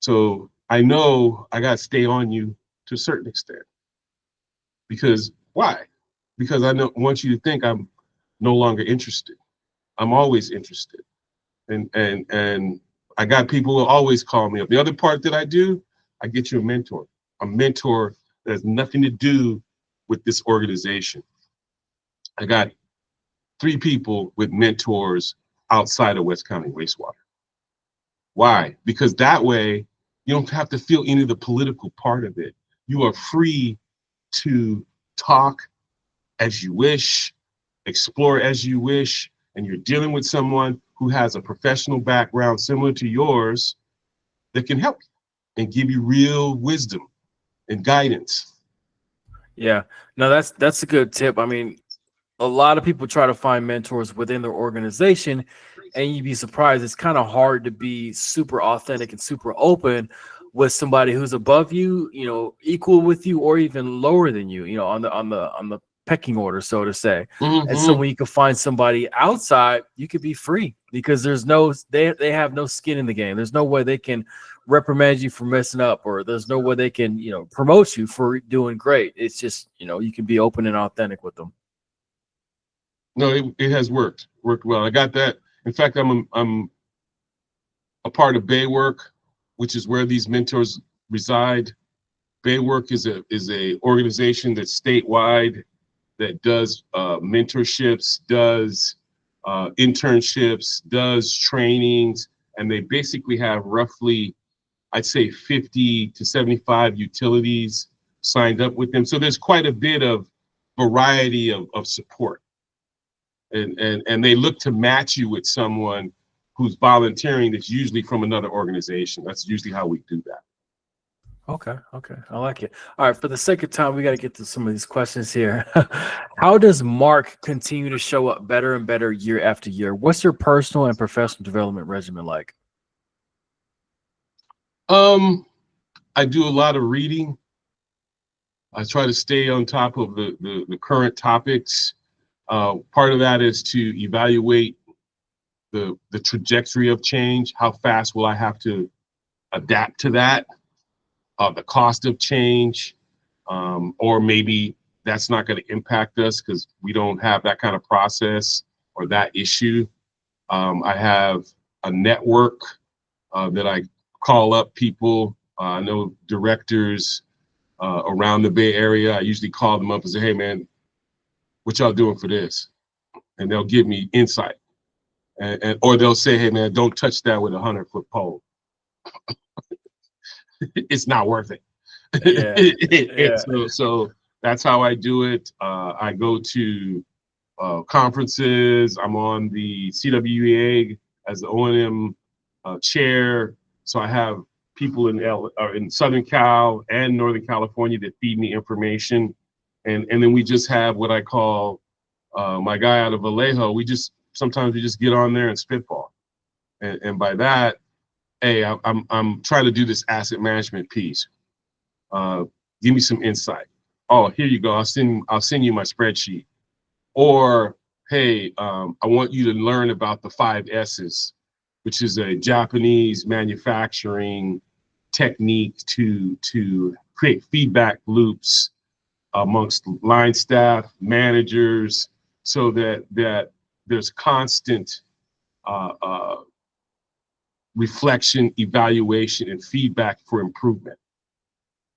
So I know I got to stay on you to a certain extent. Because why? Because I want you to think I'm no longer interested. I'm always interested. And I got people who always call me up. The other part that I do, I get you a mentor. A mentor that has nothing to do with this organization. I got 3 people with mentors outside of West County Wastewater. Why? Because that way you don't have to feel any of the political part of it. You are free to talk as you wish, explore as you wish, and you're dealing with someone who has a professional background similar to yours that can help you and give you real wisdom and guidance. Yeah. No, that's a good tip. I mean, a lot of people try to find mentors within their organization, and you'd be surprised. It's kind of hard to be super authentic and super open with somebody who's above you, equal with you, or even lower than you, on the pecking order, so to say. And so Mm-hmm. when you can find somebody outside, you could be free because they have no skin in the game. There's no way they can reprimand you for messing up, or there's no way they can, promote you for doing great. It's just, you can be open and authentic with them. No, it has worked well. I got that. In fact, I'm a part of Baywork, which is where these mentors reside. Baywork is a organization that's statewide that does mentorships, does internships, does trainings, and they basically have roughly, I'd say 50 to 75 utilities signed up with them. So there's quite a bit of variety of support. And they look to match you with someone who's volunteering that's usually from another organization. That's usually how we do that. Okay, I like it. All right, for the sake of time, we got to get to some of these questions here. How does Mark continue to show up better and better year after year? What's your personal and professional development regimen like? I do a lot of reading. I try to stay on top of the current topics. Part of that is to evaluate the trajectory of change. How fast will I have to adapt to that? The cost of change, or maybe that's not going to impact us because we don't have that kind of process or that issue. I have a network that I call up people. I know directors around the Bay Area. I usually call them up and say, hey, man, what y'all doing for this? And they'll give me insight. Or they'll say, hey, man, don't touch that with a 100-foot pole. It's not worth it. Yeah. So that's how I do it. I go to conferences. I'm on the CWEA as the O&M chair. So I have people in Southern Cal and Northern California that feed me information. And then we just have what I call my guy out of Vallejo. Sometimes we just get on there and spitball. And by that, hey, I'm trying to do this asset management piece. Give me some insight. Oh, here you go. I'll send you my spreadsheet. Or, hey, I want you to learn about the 5 S's, which is a Japanese manufacturing technique to create feedback loops amongst line staff, managers, so that there's constant reflection, evaluation, and feedback for improvement.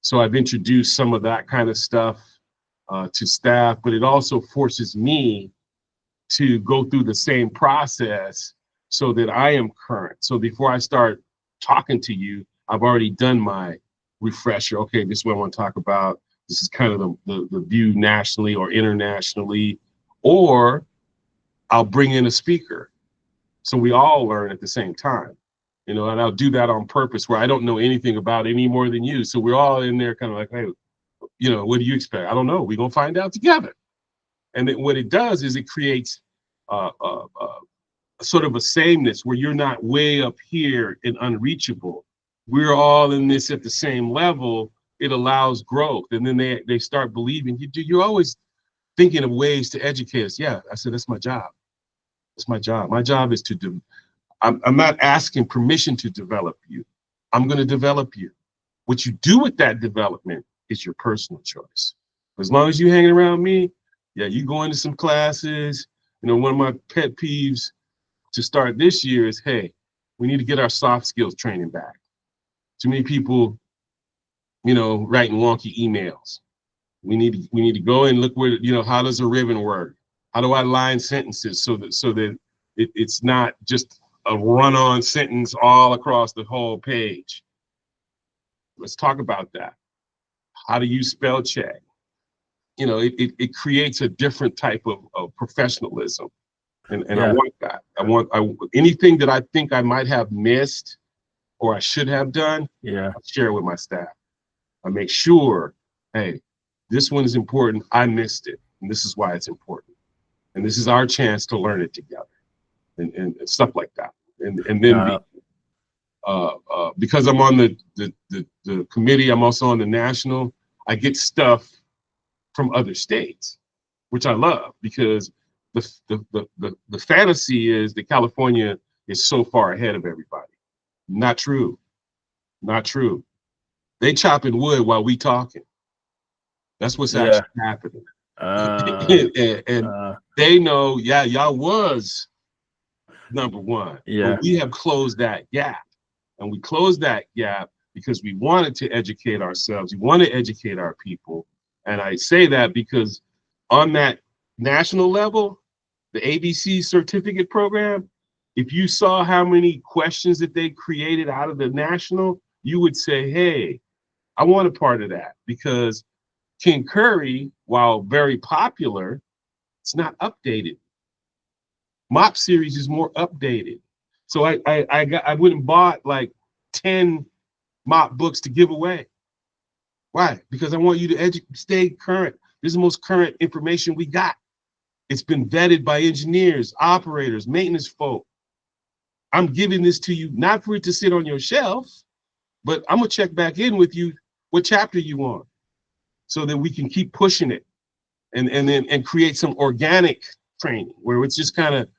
So I've introduced some of that kind of stuff. to staff, but it also forces me to go through the same process so that I am current. So before I start talking to you, I've already done my refresher. Okay, this is what I want to talk about. This is kind of the view nationally or internationally, or I'll bring in a speaker. So we all learn at the same time, you know, and I'll do that on purpose where I don't know anything about any more than you. So we're all in there kind of like, hey, you know, what do you expect? I don't know. We're going to find out together. And then what it does is it creates sort of a sameness where you're not way up here and unreachable. We're all in this at the same level. It allows growth. And then they start believing you're always thinking of ways to educate us. Yeah, I said, that's my job. That's my job. My job is to do, I'm not asking permission to develop you. I'm going to develop you. What you do with that development is your personal choice. As long as you're hanging around me, yeah, you go into some classes. You know, one of my pet peeves to start this year is, hey, we need to get our soft skills training back. Too many people, you know, writing wonky emails. We need to go and look where, you know, how does a ribbon work? How do I line sentences so that it's not just a run-on sentence all across the whole page? Let's talk about that. How do you spell check? You know, it creates a different type of professionalism. And I want that. I want anything that I think I might have missed or I should have done, I share it with my staff. I make sure, hey, this one is important. I missed it. And this is why it's important. And this is our chance to learn it together and stuff like that. And then because I'm on the committee, I'm also on the national, I get stuff from other states, which I love because the fantasy is that California is so far ahead of everybody. Not true. Not true. They chopping wood while we talking. That's what's actually happening. And they know, yeah, y'all was number one. But we have closed that gap. And we closed that gap because we wanted to educate ourselves. We want to educate our people. And I say that because on that national level, the ABC certificate program, if you saw how many questions that they created out of the national, you would say, hey, I want a part of that, because King Curry, while very popular, it's not updated. Mop series is more updated. So I went and bought like 10 mop books to give away. Why? Because I want you to stay current. This is the most current information we got. It's been vetted by engineers, operators, maintenance folk. I'm giving this to you not for it to sit on your shelf, but I'm gonna check back in with you what chapter you on, so that we can keep pushing it and create some organic training where it's just kind of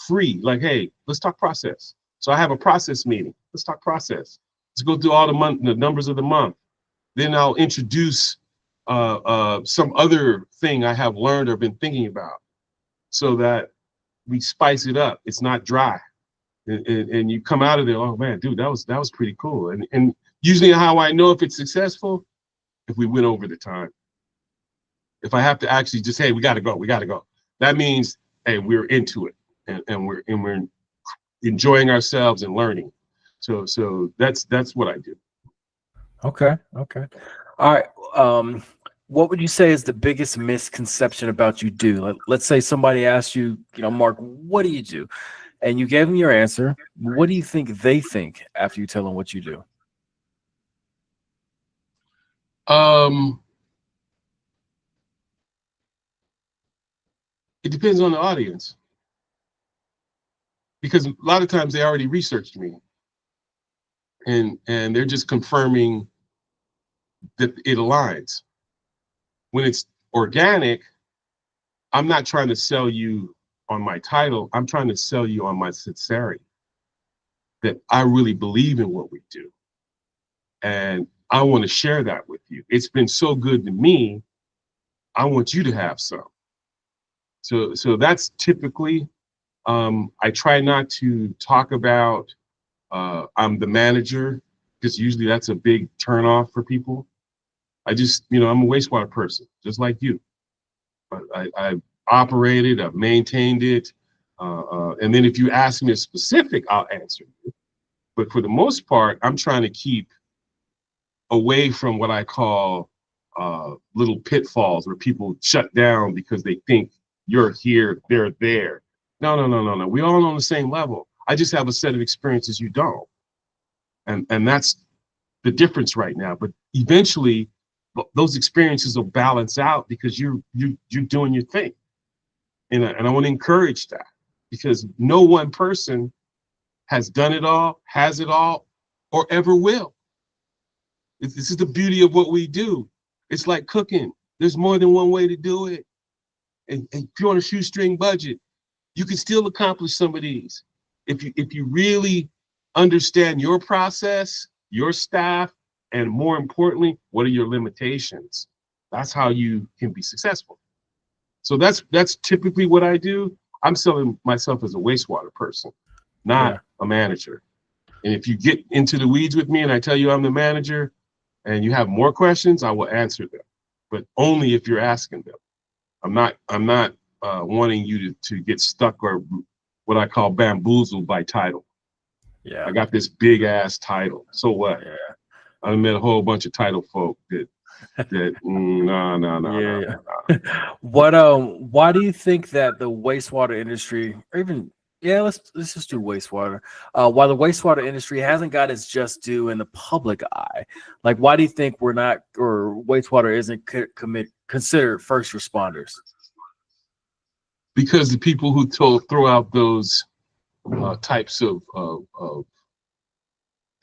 free. Like, hey, let's talk process. So I have a process meeting. Let's talk process. Let's go through all the numbers of the month. Then I'll introduce some other thing I have learned or been thinking about, so that we spice it up. It's not dry. And you come out of there, oh man, dude, that was pretty cool. And usually how I know if it's successful, if we went over the time. If I have to actually just, hey, we gotta go. That means, hey, we're into it and we're enjoying ourselves and learning. So that's what I do. Okay. All right. What would you say is the biggest misconception about you do? Let's say somebody asked you, Mark, what do you do? And you gave them your answer. What do you think they think after you tell them what you do? It depends on the audience, because a lot of times they already researched me and they're just confirming that it aligns. When it's organic, I'm not trying to sell you on my title. I'm trying to sell you on my sincerity, that I really believe in what we do. And I want to share that with you. It's been so good to me. I want you to have some. So that's typically, I try not to talk about I'm the manager, because usually that's a big turnoff for people. I just, I'm a wastewater person, just like you. I've operated, I've maintained it. And then if you ask me a specific, I'll answer you. But for the most part, I'm trying to keep away from what I call little pitfalls where people shut down because they think you're here, they're there. No. We all on the same level. I just have a set of experiences you don't. And that's the difference right now. But eventually, those experiences will balance out because you're doing your thing. And I want to encourage that, because no one person has done it all, has it all, or ever will. This is the beauty of what we do. It's like cooking. There's more than one way to do it. And if you're on a shoestring budget, you can still accomplish some of these. If you really understand your process, your staff, and more importantly, what are your limitations? That's how you can be successful. So that's typically what I do. I'm selling myself as a wastewater person, not a manager. And if you get into the weeds with me and I tell you I'm the manager and you have more questions, I will answer them, but only if you're asking them. I'm not wanting you to get stuck or what I call bamboozled by title. Yeah. I got this big ass title. So what? Yeah. I met a whole bunch of title folk that no. Why do you think that the wastewater industry, or even let's just do wastewater. Why the wastewater industry hasn't got its just due in the public eye? Like, why do you think we're not, or wastewater isn't considered first responders? Because the people who throw out those types of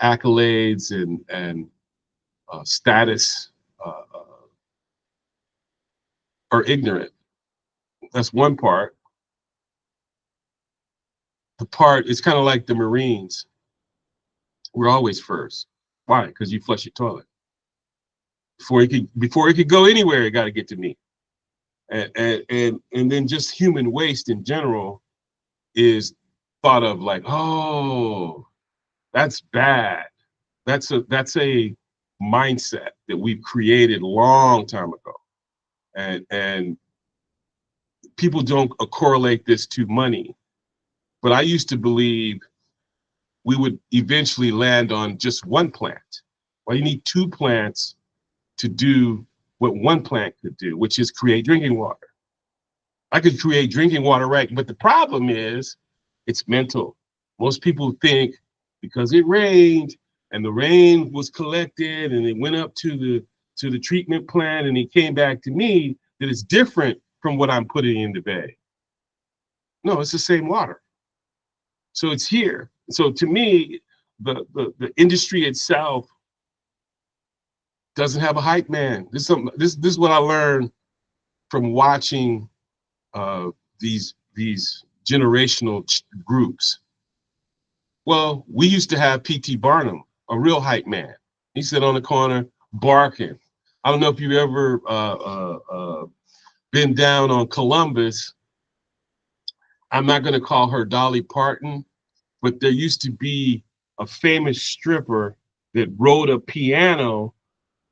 accolades and status are ignorant. That's one part. The part is kind of like the Marines. We're always first. Why? Because you flush your toilet. Before it could go anywhere, it got to get to me. And then just human waste in general is thought of like, oh, that's bad. That's a mindset that we've created a long time ago. And people don't correlate this to money. But I used to believe we would eventually land on just one plant. Well, you need two plants to do what one plant could do, which is create drinking water. I could create drinking water, right? But the problem is it's mental. Most people think because it rained and the rain was collected and it went up to the treatment plant and it came back to me, that it's different from what I'm putting in the bay. No, it's the same water. So it's here. So to me, the industry itself doesn't have a hype man. This is what I learned from watching these generational groups. Well, we used to have P.T. Barnum, a real hype man. He sat on the corner barking. I don't know if you've ever been down on Columbus. I'm not going to call her Dolly Parton, but there used to be a famous stripper that rode a piano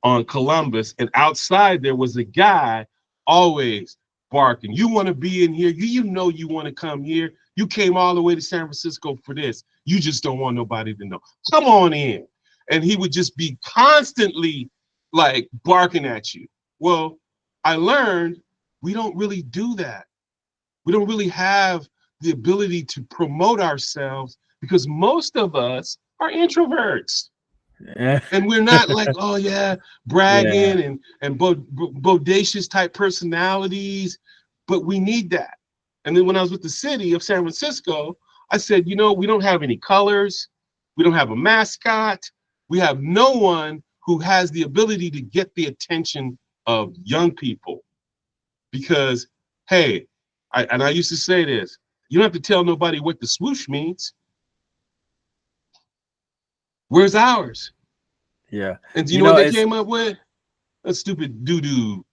on Columbus, and outside there was a guy always barking. You want to be in here? You know you want to come here. You came all the way to San Francisco for this. You just don't want nobody to know. Come on in. And he would just be constantly like barking at you. Well, I learned we don't really do that. We don't really have the ability to promote ourselves because most of us are introverts. Yeah. And we're not like, oh yeah, bragging and bodacious type personalities, but we need that. And then when I was with the city of San Francisco, I said, you know, we don't have any colors. We don't have a mascot. We have no one who has the ability to get the attention of young people. Because, hey, I used to say this, you don't have to tell nobody what the swoosh means. Where's ours? Yeah. And do you know what they came up with? A stupid doo-doo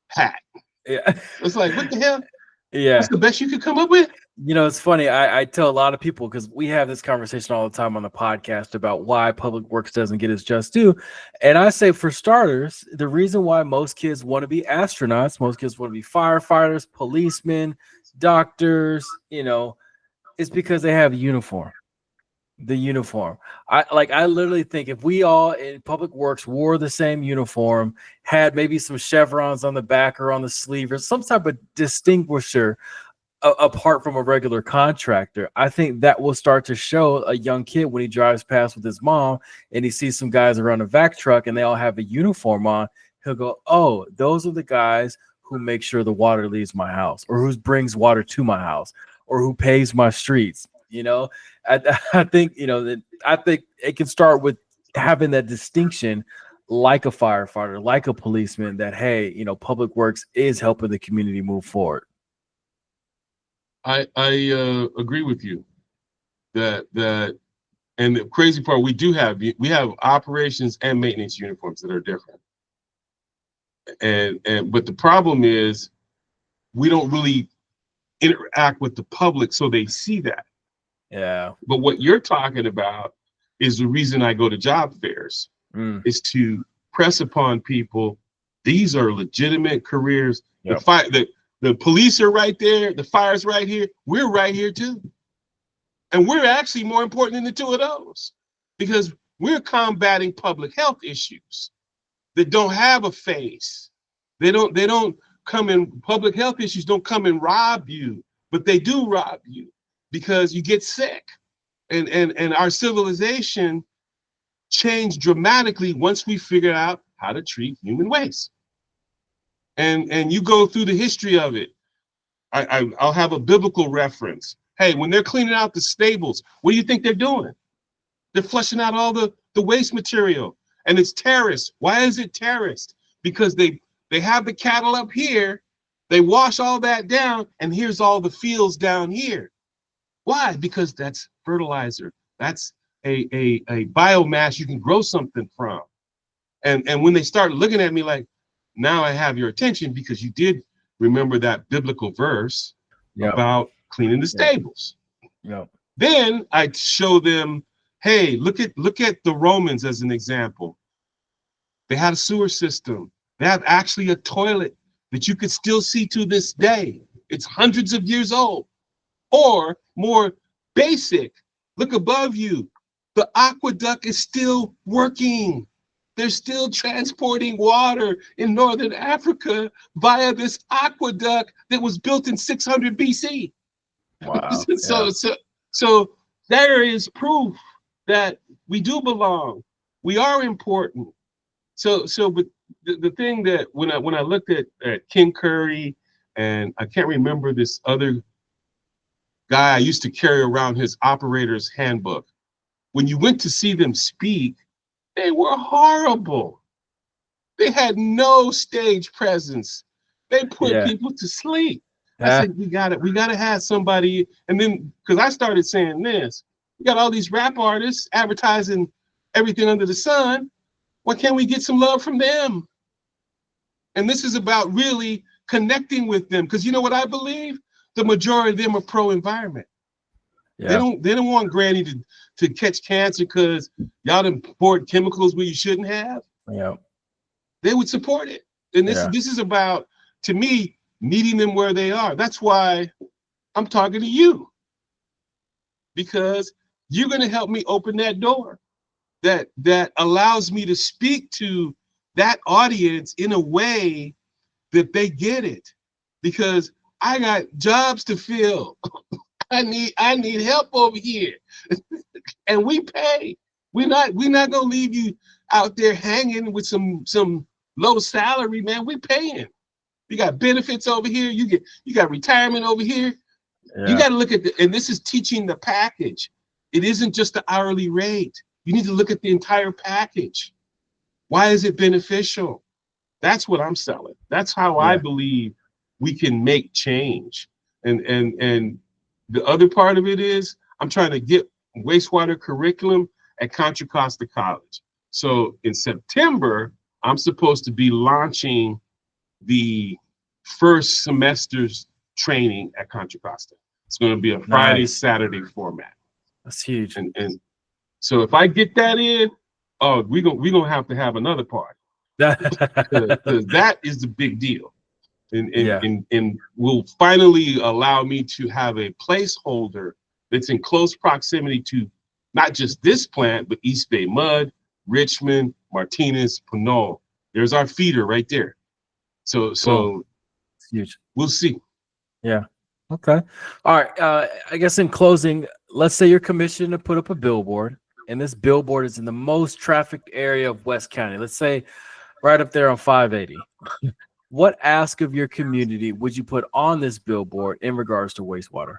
hat. Yeah. It's like, what the hell? Yeah. That's the best you could come up with? You know, it's funny. I tell a lot of people because we have this conversation all the time on the podcast about why public works doesn't get its just due. And I say, for starters, the reason why most kids want to be astronauts, most kids want to be firefighters, policemen, doctors, is because they have a uniform. The uniform. I literally think if we all in public works wore the same uniform, had maybe some chevrons on the back or on the sleeve or some type of distinguisher apart from a regular contractor, I think that will start to show a young kid when he drives past with his mom and he sees some guys around a vac truck and they all have a uniform on. He'll go, "Oh, those are the guys who make sure the water leaves my house, or who brings water to my house, or who paves my streets." I think I think it can start with having that distinction, like a firefighter, like a policeman, that hey, public works is helping the community move forward. I agree with you that and the crazy part, we have operations and maintenance uniforms that are different. And but the problem is we don't really interact with the public so they see that. Yeah. But what you're talking about is the reason I go to job fairs, is to press upon people. These are legitimate careers. Yep. The police are right there. The fire's right here. We're right here too. And we're actually more important than the two of those, because we're combating public health issues that don't have a face. They don't come in, public health issues don't come and rob you, but they do rob you because you get sick. And our civilization changed dramatically once we figured out how to treat human waste. And you go through the history of it. I'll have a biblical reference. Hey, when they're cleaning out the stables, what do you think they're doing? They're flushing out all the waste material. And it's terraced. Why is it terraced? Because they have the cattle up here, they wash all that down, and here's all the fields down here. Why? Because that's fertilizer. That's a biomass you can grow something from. And when they start looking at me like, now I have your attention because you did remember that biblical verse about cleaning the stables. Yep. Then I show them, hey, look at the Romans as an example. They had a sewer system. They have actually a toilet that you could still see to this day. It's hundreds of years old. Or more basic, look above you. The aqueduct is still working. They're still transporting water in Northern Africa via this aqueduct that was built in 600 BC. Wow. So there is proof that we do belong. We are important. But the thing that when I looked at Ken Curry, and I can't remember this other guy I used to carry around, his operator's handbook. When you went to see them speak, they were horrible. They had no stage presence. They put people to sleep. I said, we gotta have somebody. And then, because I started saying this, we got all these rap artists advertising everything under the sun. Why can't we get some love from them? And this is about really connecting with them. Because you know what I believe? The majority of them are pro-environment. Yeah. They don't want Granny to catch cancer because y'all done poured chemicals where you shouldn't have. Yeah. They would support it. And this is about, to me, meeting them where they are. That's why I'm talking to you. Because you're gonna help me open that door that allows me to speak to that audience in a way that they get it. Because I got jobs to fill. I need help over here. And we pay. We're not gonna leave you out there hanging with some low salary, man. We paying. You got benefits over here. You got retirement over here. Yeah. You got to look at and this is teaching the package. It isn't just the hourly rate. You need to look at the entire package. Why is it beneficial? That's what I'm selling. That's how I believe we can make change. And the other part of it is I'm trying to get wastewater curriculum at Contra Costa College. So in September, I'm supposed to be launching the first semester's training at Contra Costa. It's going to be a Friday, Saturday format. That's huge. And so if I get that in, oh, we're gonna have to have another party. Because that is the big deal. And will finally allow me to have a placeholder that's in close proximity to not just this plant, but East Bay Mud, Richmond, Martinez, Pinole. There's our feeder right there. So it's huge. We'll see. Yeah. Okay. All right. I guess in closing, let's say you're commissioned to put up a billboard, and this billboard is in the most trafficked area of West County. Let's say right up there on 580. What ask of your community would you put on this billboard in regards to wastewater?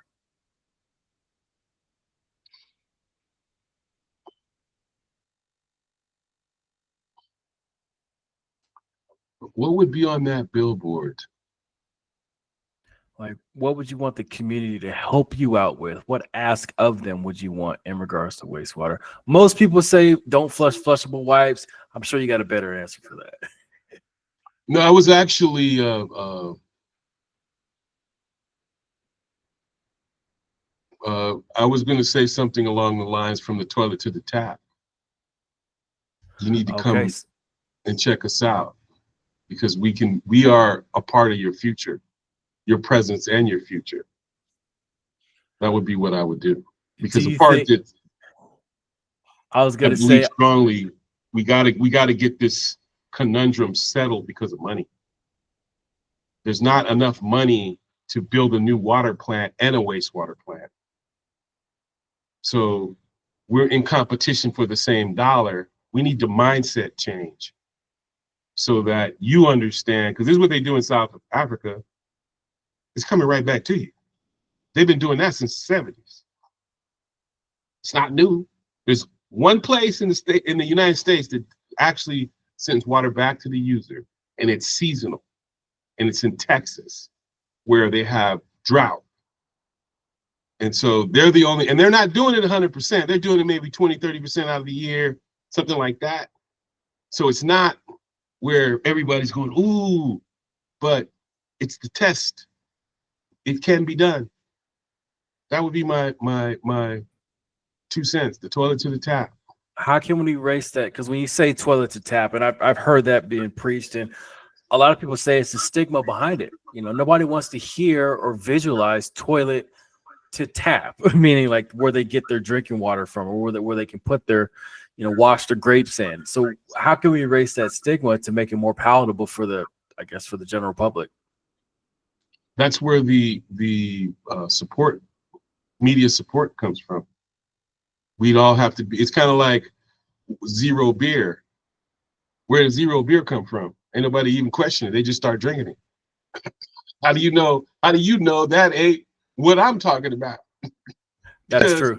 What would be on that billboard? Like, what would you want the community to help you out with? What ask of them would you want in regards to wastewater? Most people say don't flush flushable wipes. I'm sure you got a better answer for that. No, I was actually I was going to say something along the lines from the toilet to the tap. You need to come and check us out, because we are a part of your future, your presence and your future. That would be what I would do. Because the part that I was going to say strongly, we got to get this conundrum settled because of money. There's not enough money to build a new water plant and a wastewater plant. So we're in competition for the same dollar. We need the mindset change so that you understand, because this is what they do in South Africa. It's coming right back to you. They've been doing that since the 70s. It's not new. There's one place in the United States that actually sends water back to the user, and it's seasonal, and it's in Texas, where they have drought. And so they're the only, and they're not doing it 100%. They're doing it maybe 20, 30% out of the year, something like that. So it's not where everybody's going, ooh, but it's the test. It can be done. That would be my 2 cents, the toilet to the tap. How can we erase that? Because when you say toilet to tap, and I've heard that being preached, and a lot of people say it's the stigma behind it. You know, nobody wants to hear or visualize toilet to tap, meaning like where they get their drinking water from, or where they can put their, wash their grapes in. So how can we erase that stigma to make it more palatable for the general public? That's where the support, media support comes from. We'd all have to be, it's kind of like zero beer. Where does zero beer come from? Ain't nobody even question it. They just start drinking it. How do you know that ain't what I'm talking about? That is true.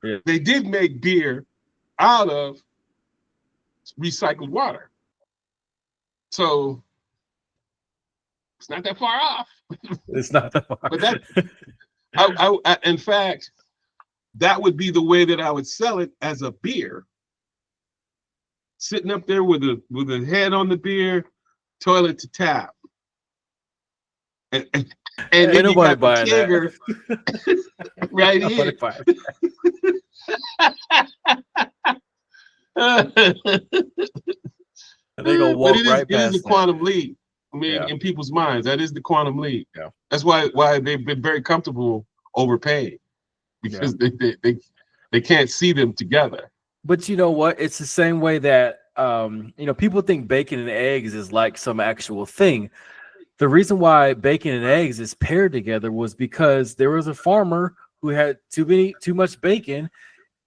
Yeah. They did make beer out of recycled water. So it's not that far off. It's not that far. But that, in fact, that would be the way that I would sell it, as a beer. Sitting up there with a head on the beer, toilet to tap. And then you got the kegger right here. They go walk right past. It is the quantum leap. I mean, in people's minds, that is the quantum leap. Yeah. That's why they've been very comfortable overpaying, because they can't see them together. But you know what? It's the same way that people think bacon and eggs is like some actual thing. The reason why bacon and eggs is paired together was because there was a farmer who had too much bacon,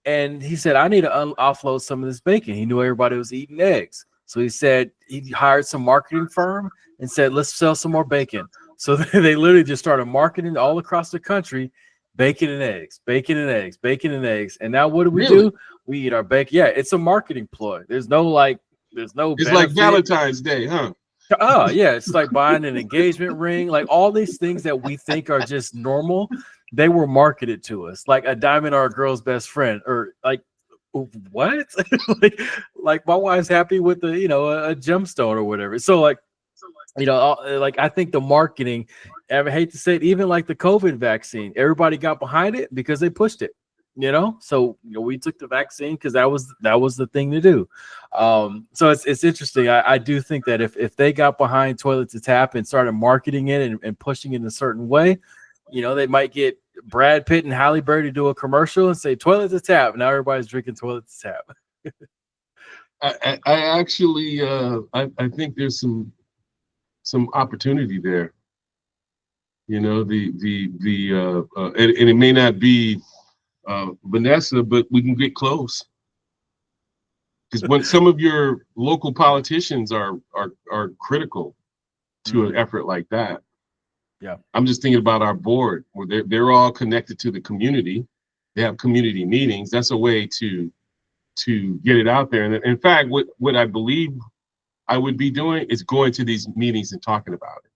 and he said, I need to offload some of this bacon. He knew everybody was eating eggs. So he said he hired some marketing firm and said, let's sell some more bacon. So they literally just started marketing all across the country, bacon and eggs, bacon and eggs, bacon and eggs. And now what do we do? We eat our bacon. Yeah, it's a marketing ploy. It's benefit. Like Valentine's Day, huh? Oh, yeah. It's like buying an engagement ring. Like all these things that we think are just normal, they were marketed to us. Like a diamond or a girl's best friend, or like, what? like my wife's happy with a gemstone or whatever. So like I think the marketing I hate to say it, even like the COVID vaccine, everybody got behind it because they pushed it. So we took the vaccine because that was the thing to do. So it's interesting. I do think that if they got behind toilet to tap and started marketing it and pushing it in a certain way, they might get Brad Pitt and Halle Berry to do a commercial and say toilet to tap. Now everybody's drinking toilet to tap. I actually I think there's some opportunity there. And it may not be Vanessa, but we can get close. Because when some of your local politicians are critical to an effort like that. Yeah. I'm just thinking about our board where they're all connected to the community. They have community meetings. That's a way to get it out there. And in fact, what I believe I would be doing is going to these meetings and talking about it.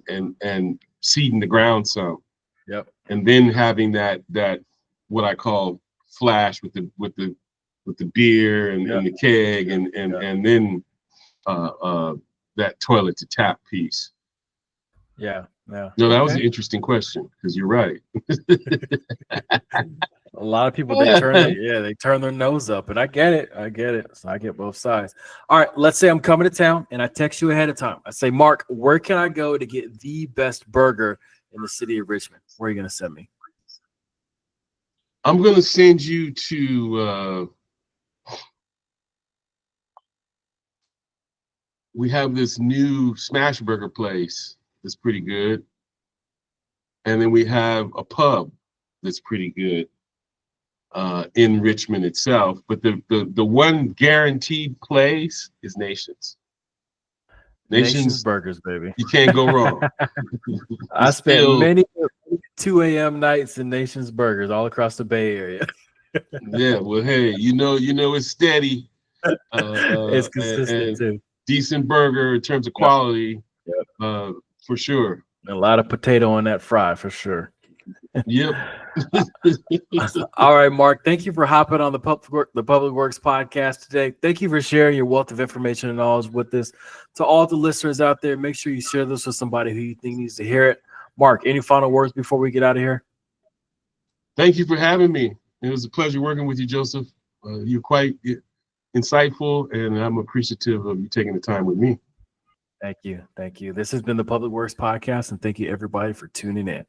And seeding the ground some. Yep. And then having that what I call flash with the beer and the keg and then that toilet to tap piece. Yeah. No, that was an interesting question because you're right. A lot of people they turn their nose up, and I get it. So I get both sides. All right, let's say I'm coming to town and I text you ahead of time. I say, Mark, where can I go to get the best burger in the city of Richmond? Where are you gonna send me? I'm gonna send you to we have this new smash burger place that's pretty good. And then we have a pub that's pretty good in Richmond itself. But the one guaranteed place is Nations. Nations Burgers, baby. You can't go wrong. I spent many 2 a.m. nights in Nations Burgers all across the Bay Area. Yeah, well, hey, it's steady. It's consistent and too. Decent burger in terms of quality, for sure. A lot of potato on that fry, for sure. Yep. All right, Mark. Thank you for hopping on the Public Works podcast today. Thank you for sharing your wealth of information and knowledge with us. To all the listeners out there, make sure you share this with somebody who you think needs to hear it. Mark, any final words before we get out of here? Thank you for having me. It was a pleasure working with you, Joseph. You're quite insightful, and I'm appreciative of you taking the time with me. Thank you. This has been the Public Works podcast, and thank you everybody for tuning in.